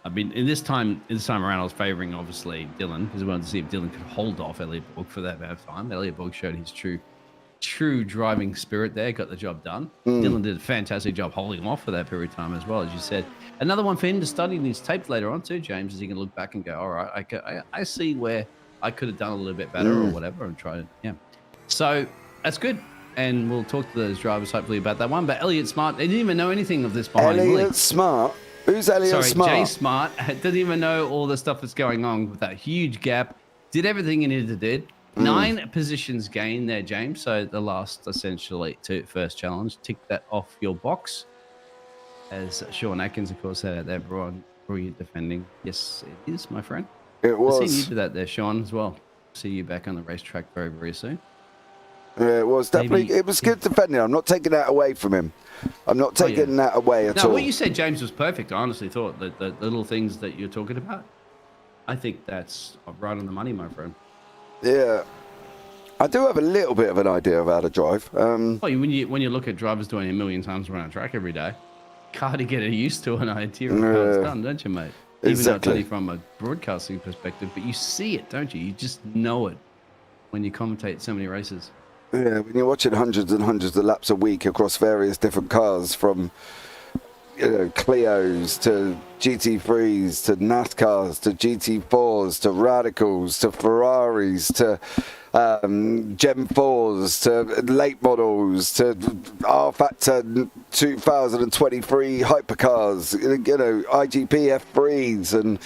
I mean, this time around, I was favouring, obviously, Dylan, because we wanted to see if Dylan could hold off Elliott Borg for that amount of time. Elliott Borg showed his true driving spirit there, got the job done. Dylan did a fantastic job holding him off for that period of time as well, as you said. Another one for him to study in his tapes later on too, James, is he can look back and go, all right, I see where I could have done a little bit better or whatever, and try it. So that's good. And we'll talk to those drivers hopefully about that one. But Elliott Smart, they didn't even know anything of this behind him. Elliott Smart? Who's Elliott Smart? Jay Smart didn't even know all the stuff that's going on with that huge gap. Did everything he needed to do. 9 positions gained there, James. So the last, essentially, first challenge. Tick that off your box. As Sean Atkins, of course, said out there, brilliant defending. Yes, it is, my friend. It was. I've seen you do that there, Sean, as well. See you back on the racetrack very, very soon. Yeah, it was definitely. It was good defending. I'm not taking that away from him. I'm not taking that away at all. No, what you said, James, was perfect. I honestly thought that the little things that you're talking about, I think that's right on the money, my friend. Yeah. I do have a little bit of an idea of how to drive. When you look at drivers doing it a million times around a track every day, kind of get used to an idea of how it's done, don't you, mate? Even though it's only from a broadcasting perspective, but you see it, don't you? You just know it when you commentate so many races. Yeah, when you're watching hundreds and hundreds of laps a week across various different cars, from Clios to GT3s to NASCARs to GT4s to Radicals to Ferraris to Gen 4s to late models to R-Factor 2023 hypercars, IGP F3s and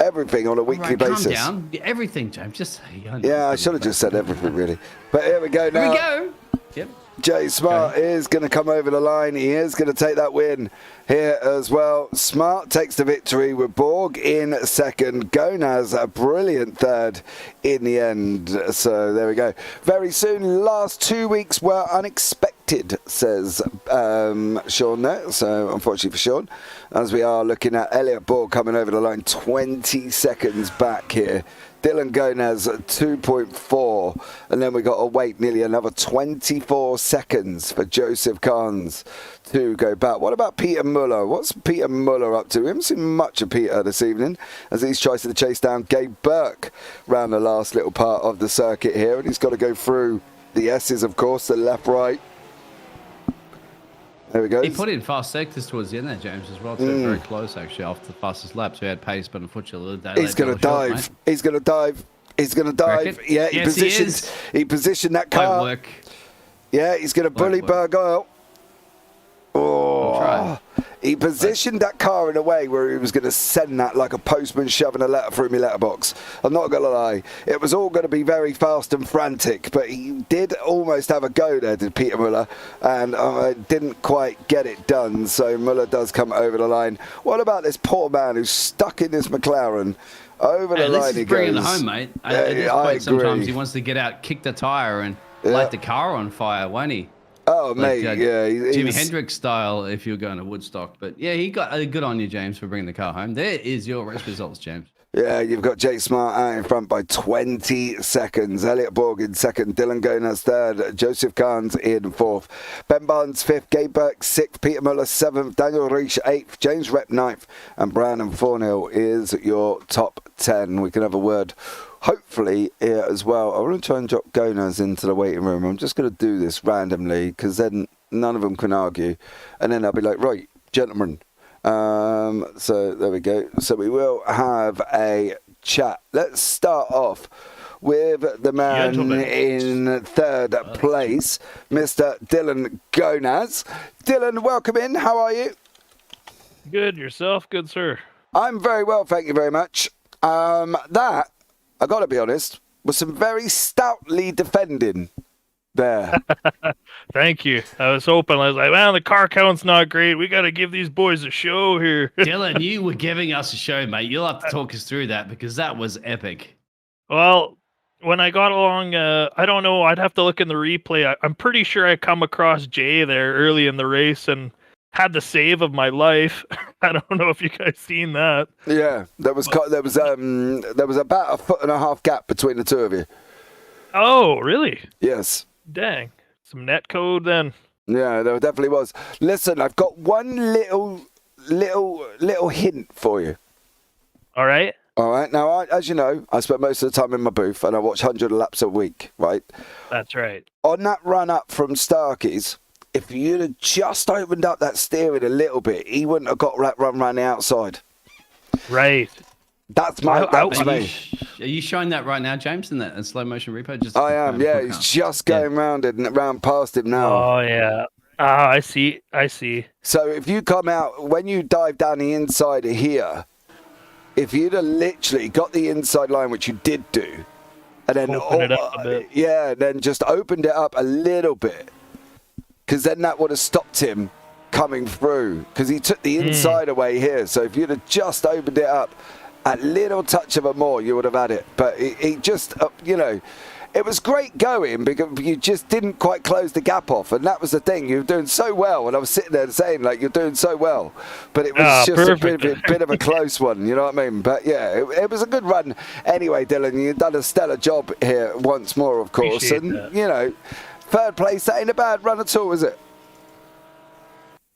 everything on a weekly basis. Calm down. Everything, James. Just say. I should have just said everything, really. But here we go now. Here we go. Yep. Jay Smart is going to come over the line. He is going to take that win here as well. Smart takes the victory with Borg in second. Gonaz a brilliant third in the end. So there we go. Very soon, last 2 weeks were unexpected waited, says Sean there. So unfortunately for Sean, as we are looking at Elliot Ball coming over the line 20 seconds back here. Dylan Gonez at 2.4, and then we got to wait nearly another 24 seconds for Joseph Carnes to go back. What about Peter Muller? What's Peter Muller up to? We haven't seen much of Peter this evening as he's tries to chase down Gabe Burke around the last little part of the circuit here, and he's got to go through the S's, of course, the left, right. There we go. He put in fast sectors towards the end there, James, as well. Too. Very close, actually, after the fastest lap. So he had pace, but unfortunately, he's going to dive. He's going to dive. He's going to dive. Yeah, he positioned that car. Won't work. Yeah, he's going to bully Berg out. Oh, he positioned that car in a way where he was going to send that like a postman shoving a letter through my letterbox. I'm not going to lie. It was all going to be very fast and frantic, but he did almost have a go there, did Peter Muller, and didn't quite get it done. So Muller does come over the line. What about this poor man who's stuck in this McLaren? Over the line he goes. Bringing it home, mate. At this point, sometimes he wants to get out, kick the tyre, and light the car on fire, won't he? Oh, like, mate, yeah. Jimi Hendrix style if you're going to Woodstock. But, yeah, he got good on you, James, for bringing the car home. There is your race results, James. Yeah, you've got Jake Smart out in front by 20 seconds. Elliot Borg in second. Dylan Gonez third. Joseph Carnes in fourth. Ben Barnes fifth. Gabe Burke sixth. Peter Muller seventh. Daniel Reich eighth. James Rep ninth. And Brandon Fornell is your top 10. We can have a word hopefully here as well. I want to try and drop Gonez into the waiting room. I'm just going to do this randomly because then none of them can argue. And then I'll be like, right, gentlemen. So there we go. So we will have a chat. Let's start off with the man in third place, Mr. Dylan Gonez. Dylan, welcome in. How are you? Good. Yourself? Good, sir. I'm very well, thank you very much. That, I got to be honest, was some very stoutly defending there. Thank you. I was hoping. I was like, man, the car count's not great. We got to give these boys a show here. Dylan, you were giving us a show, mate. You'll have to talk us through that because that was epic. Well, when I got along, I don't know. I'd have to look in the replay. I'm pretty sure I come across Jay there early in the race and had the save of my life. I don't know if you guys seen that. Yeah, there was about 1.5 foot gap between the two of you. Oh, really? Yes. Dang. Some net code then. Yeah, there definitely was. Listen, I've got one little hint for you. All right. All right. Now, as you know, I spend most of the time in my booth and I watch 100 laps a week, right? That's right. On that run up from Starkey's, if you'd have just opened up that steering a little bit, he wouldn't have got that run around the outside. Right. That's my. Are you showing that right now, James, in that slow motion repo? I am. Yeah, he's just going round past him now. Oh yeah. I see. So if you come out when you dive down the inside of here, if you'd have literally got the inside line, which you did do, and then open it up a bit. Yeah, then just opened it up a little bit, because then that would have stopped him coming through. Because he took the inside away here. So if you'd have just opened it up a little touch of a more, you would have had it. But he just, it was great going because you just didn't quite close the gap off. And that was the thing. You were doing so well. And I was sitting there saying, like, you're doing so well. But it was just a bit of a close one. You know what I mean? But, yeah, it was a good run. Anyway, Dylan, you've done a stellar job here once more, of course. Appreciate that. Third place, that ain't a bad run at all, is it?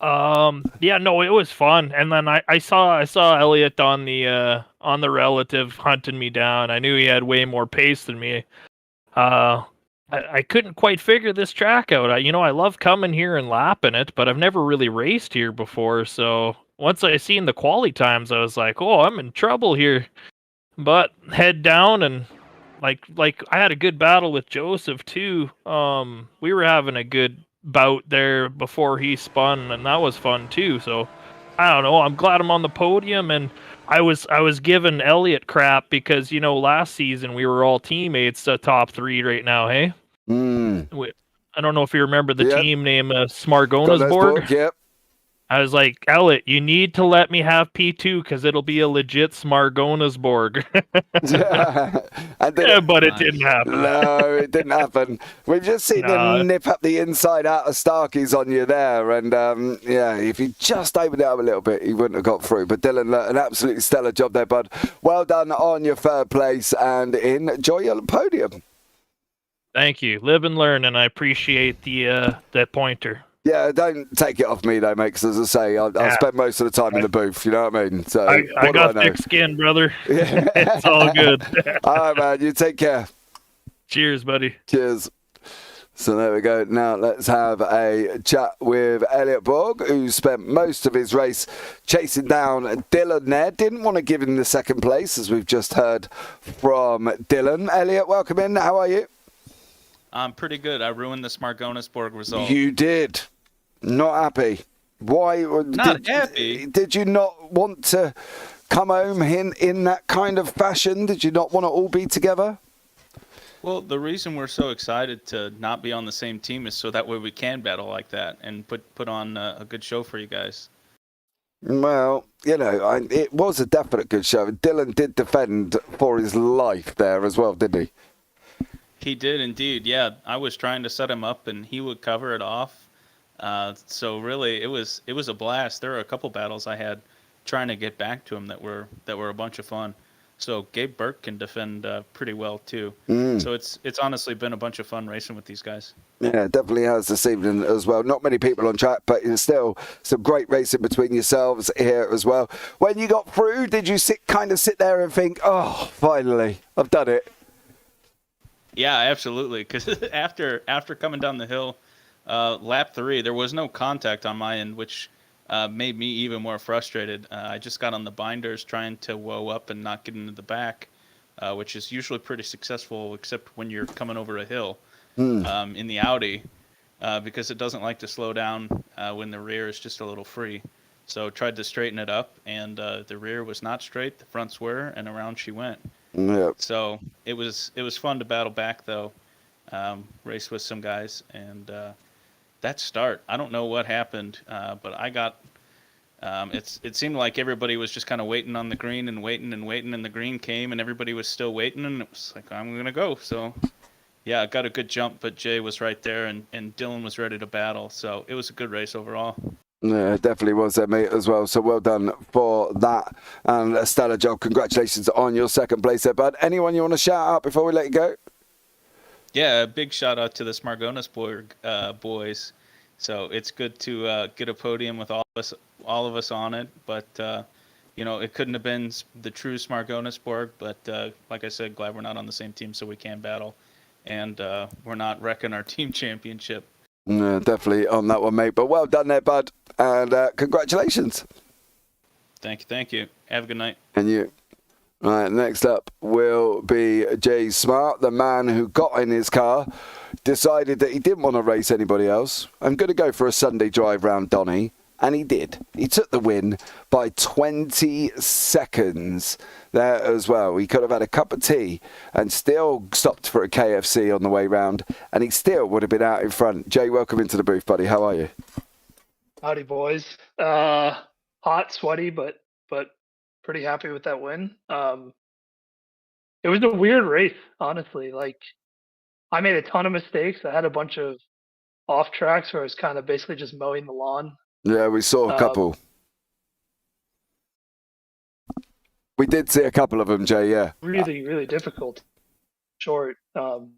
Yeah, no, it was fun. And then I saw Elliot on the relative hunting me down. I knew he had way more pace than me. I couldn't quite figure this track out. I love coming here and lapping it, but I've never really raced here before. So once I seen the quali times, I was like, oh, I'm in trouble here. But head down and like I had a good battle with Joseph too. We were having a good bout there before he spun, and that was fun too. So I don't know. I'm glad I'm on the podium, and I was giving Elliot crap because last season we were all teammates, top 3 right now. Hey, I don't know if you remember the team name Smargona's board. Yep. I was like, Elliot, you need to let me have P2 because it'll be a legit Smargonasborg. But it didn't happen. No, it didn't happen. We've just seen him nip up the inside out of Starkey's on you there. And, if he just opened it up a little bit, he wouldn't have got through. But Dylan, an absolutely stellar job there, bud. Well done on your third place and enjoy your podium. Thank you. Live and learn, and I appreciate the pointer. Yeah, don't take it off me though, mate, because as I say, I'll spend most of the time in the booth, you know what I mean? So I got thick skin, brother. Yeah. It's all good. All right, man, you take care. Cheers, buddy. Cheers. So there we go. Now let's have a chat with Elliot Borg, who spent most of his race chasing down Dylan there. Didn't want to give him the second place, as we've just heard from Dylan. Elliot, welcome in. How are you? I'm pretty good. I ruined the Smargonasborg result. You did. Not happy. Why? Not happy. Did you not want to come home in that kind of fashion? Did you not want to all be together? Well, the reason we're so excited to not be on the same team is so that way we can battle like that and put on a good show for you guys. Well, it was a definite good show. Dylan did defend for his life there as well, didn't he? He did indeed. Yeah, I was trying to set him up, and he would cover it off. So really, it was a blast. There were a couple battles I had trying to get back to him that were a bunch of fun. So Gabe Burke can defend pretty well too. So it's honestly been a bunch of fun racing with these guys. Yeah, definitely has this evening as well. Not many people on track, but there's still some great racing between yourselves here as well. When you got through, did you sit there and think, "Oh, finally, I've done it"? Yeah, absolutely. Because after coming down the hill, lap 3, there was no contact on my end, which made me even more frustrated. I just got on the binders trying to woe up and not get into the back, which is usually pretty successful, except when you're coming over a hill in the Audi, because it doesn't like to slow down when the rear is just a little free. So tried to straighten it up, and the rear was not straight, the fronts were, and around she went. Yep. So it was fun to battle back though, race with some guys, and that start, I don't know what happened, but I got. It seemed like everybody was just kind of waiting on the green and waiting, and the green came, and everybody was still waiting, and it was like, I'm gonna go. So yeah, I got a good jump, but Jay was right there, and Dylan was ready to battle. So it was a good race overall. Yeah, it definitely was there, mate, as well. So well done for that. And a stellar job. Congratulations on your second place there, bud. Anyone you want to shout out before we let you go? Yeah, a big shout out to the Smargonasborg boys. So it's good to get a podium with all of us on it. But, it couldn't have been the true Smargonasborg. But like I said, glad we're not on the same team so we can battle. And we're not wrecking our team championship. No, definitely on that one, mate. But well done there, bud. And congratulations. Thank you. Have a good night. And you. All right, next up will be Jay Smart, the man who got in his car, decided that he didn't want to race anybody else. I'm going to go for a Sunday drive round Donny. And he did. He took the win by 20 seconds there as well. He could have had a cup of tea and still stopped for a KFC on the way round, and he still would have been out in front. Jay, welcome into the booth, buddy. How are you? Howdy, boys. Hot, sweaty, but pretty happy with that win. It was a weird race, honestly. Like, I made a ton of mistakes. I had a bunch of off tracks where I was kind of basically just mowing the lawn. Yeah, we saw a couple. We did see a couple of them, Jay, yeah. Really, really difficult. Short. And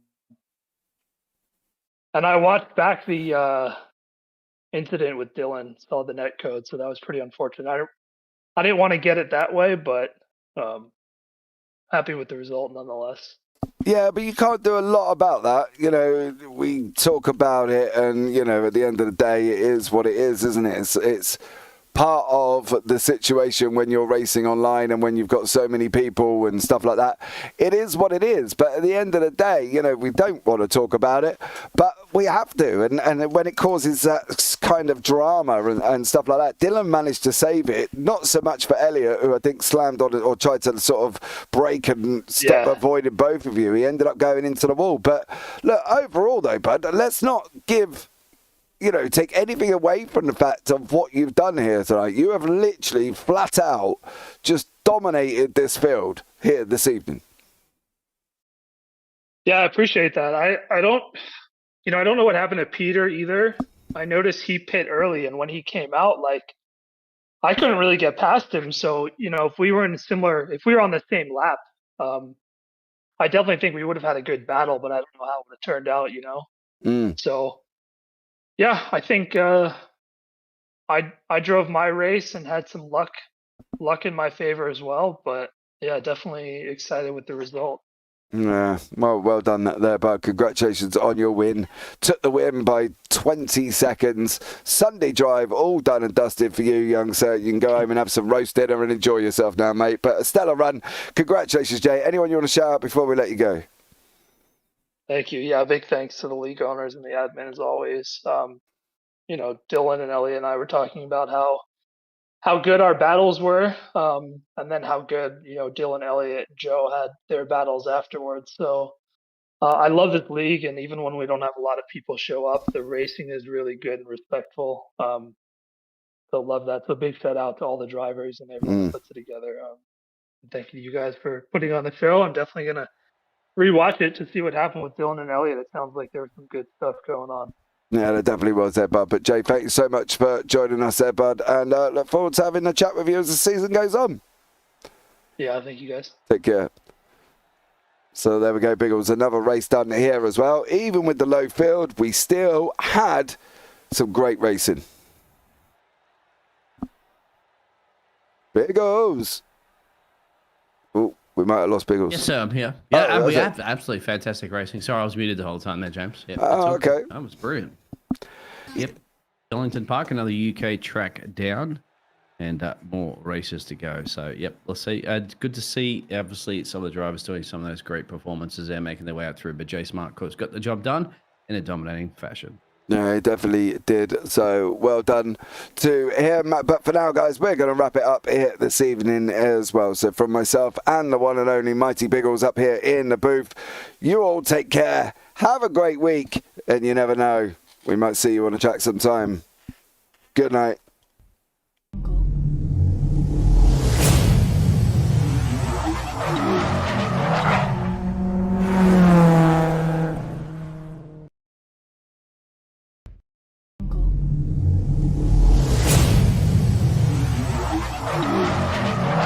I watched back the incident with Dylan, saw the net code, so that was pretty unfortunate. I didn't want to get it that way, but happy with the result nonetheless. Yeah, but you can't do a lot about that. We talk about it and, at the end of the day, it is what it is, isn't it? It's part of the situation when you're racing online and when you've got so many people and stuff like that. It is what it is. But at the end of the day, we don't want to talk about it, but we have to. And when it causes that kind of drama and stuff like that, Dylan managed to save it. Not so much for Elliot, who I think slammed on it or tried to sort of break and avoided both of you. He ended up going into the wall. But look, overall though, bud, let's not give take anything away from the fact of what you've done here tonight. You have literally flat out just dominated this field here this evening. Yeah, I appreciate that. I don't know what happened to Peter either. I noticed he pit early, and when he came out, I couldn't really get past him. So, if we were on the same lap, I definitely think we would have had a good battle, but I don't know how it would have turned out, So, yeah, I think I drove my race and had some luck in my favor as well. But yeah, definitely excited with the result. Yeah, well done there, Bud. Congratulations on your win. Took the win by 20 seconds. Sunday drive, all done and dusted for you, young sir. You can go home and have some roast dinner and enjoy yourself now, mate. But a stellar run. Congratulations, Jay. Anyone you want to shout out before we let you go? Thank you. Yeah, big thanks to the league owners and the admin as always. Dylan and Elliot and I were talking about how good our battles were, and then how good, Dylan, Elliot, and Joe had their battles afterwards. So I love this league, and even when we don't have a lot of people show up, the racing is really good and respectful. So love that. So big shout out to all the drivers and everyone who puts it together. Thank you guys for putting on the show. I'm definitely going to rewatch it to see what happened with Dylan and Elliot. It sounds like there was some good stuff going on. Yeah, there definitely was there, Bud. But Jay, thank you so much for joining us there, Bud. And look forward to having a chat with you as the season goes on. Yeah, thank you guys. Take care. So there we go, Biggles. Another race done here as well. Even with the low field, we still had some great racing. Biggles. Oh, we might have lost Biggles. Yes, sir, I'm here. Yeah, we had absolutely fantastic racing. Sorry, I was muted the whole time there, James. Yep, okay. That was brilliant. Yep. Donington Park, another UK track down, and more races to go. So, yep, let's see. Good to see, obviously, some of the drivers doing some of those great performances there, making their way out through. But Jay Smart, of course, got the job done in a dominating fashion. No, he definitely did. So well done to him. But for now, guys, we're going to wrap it up here this evening as well. So from myself and the one and only Mighty Biggles up here in the booth, you all take care. Have a great week. And you never know, we might see you on the track sometime. Good night.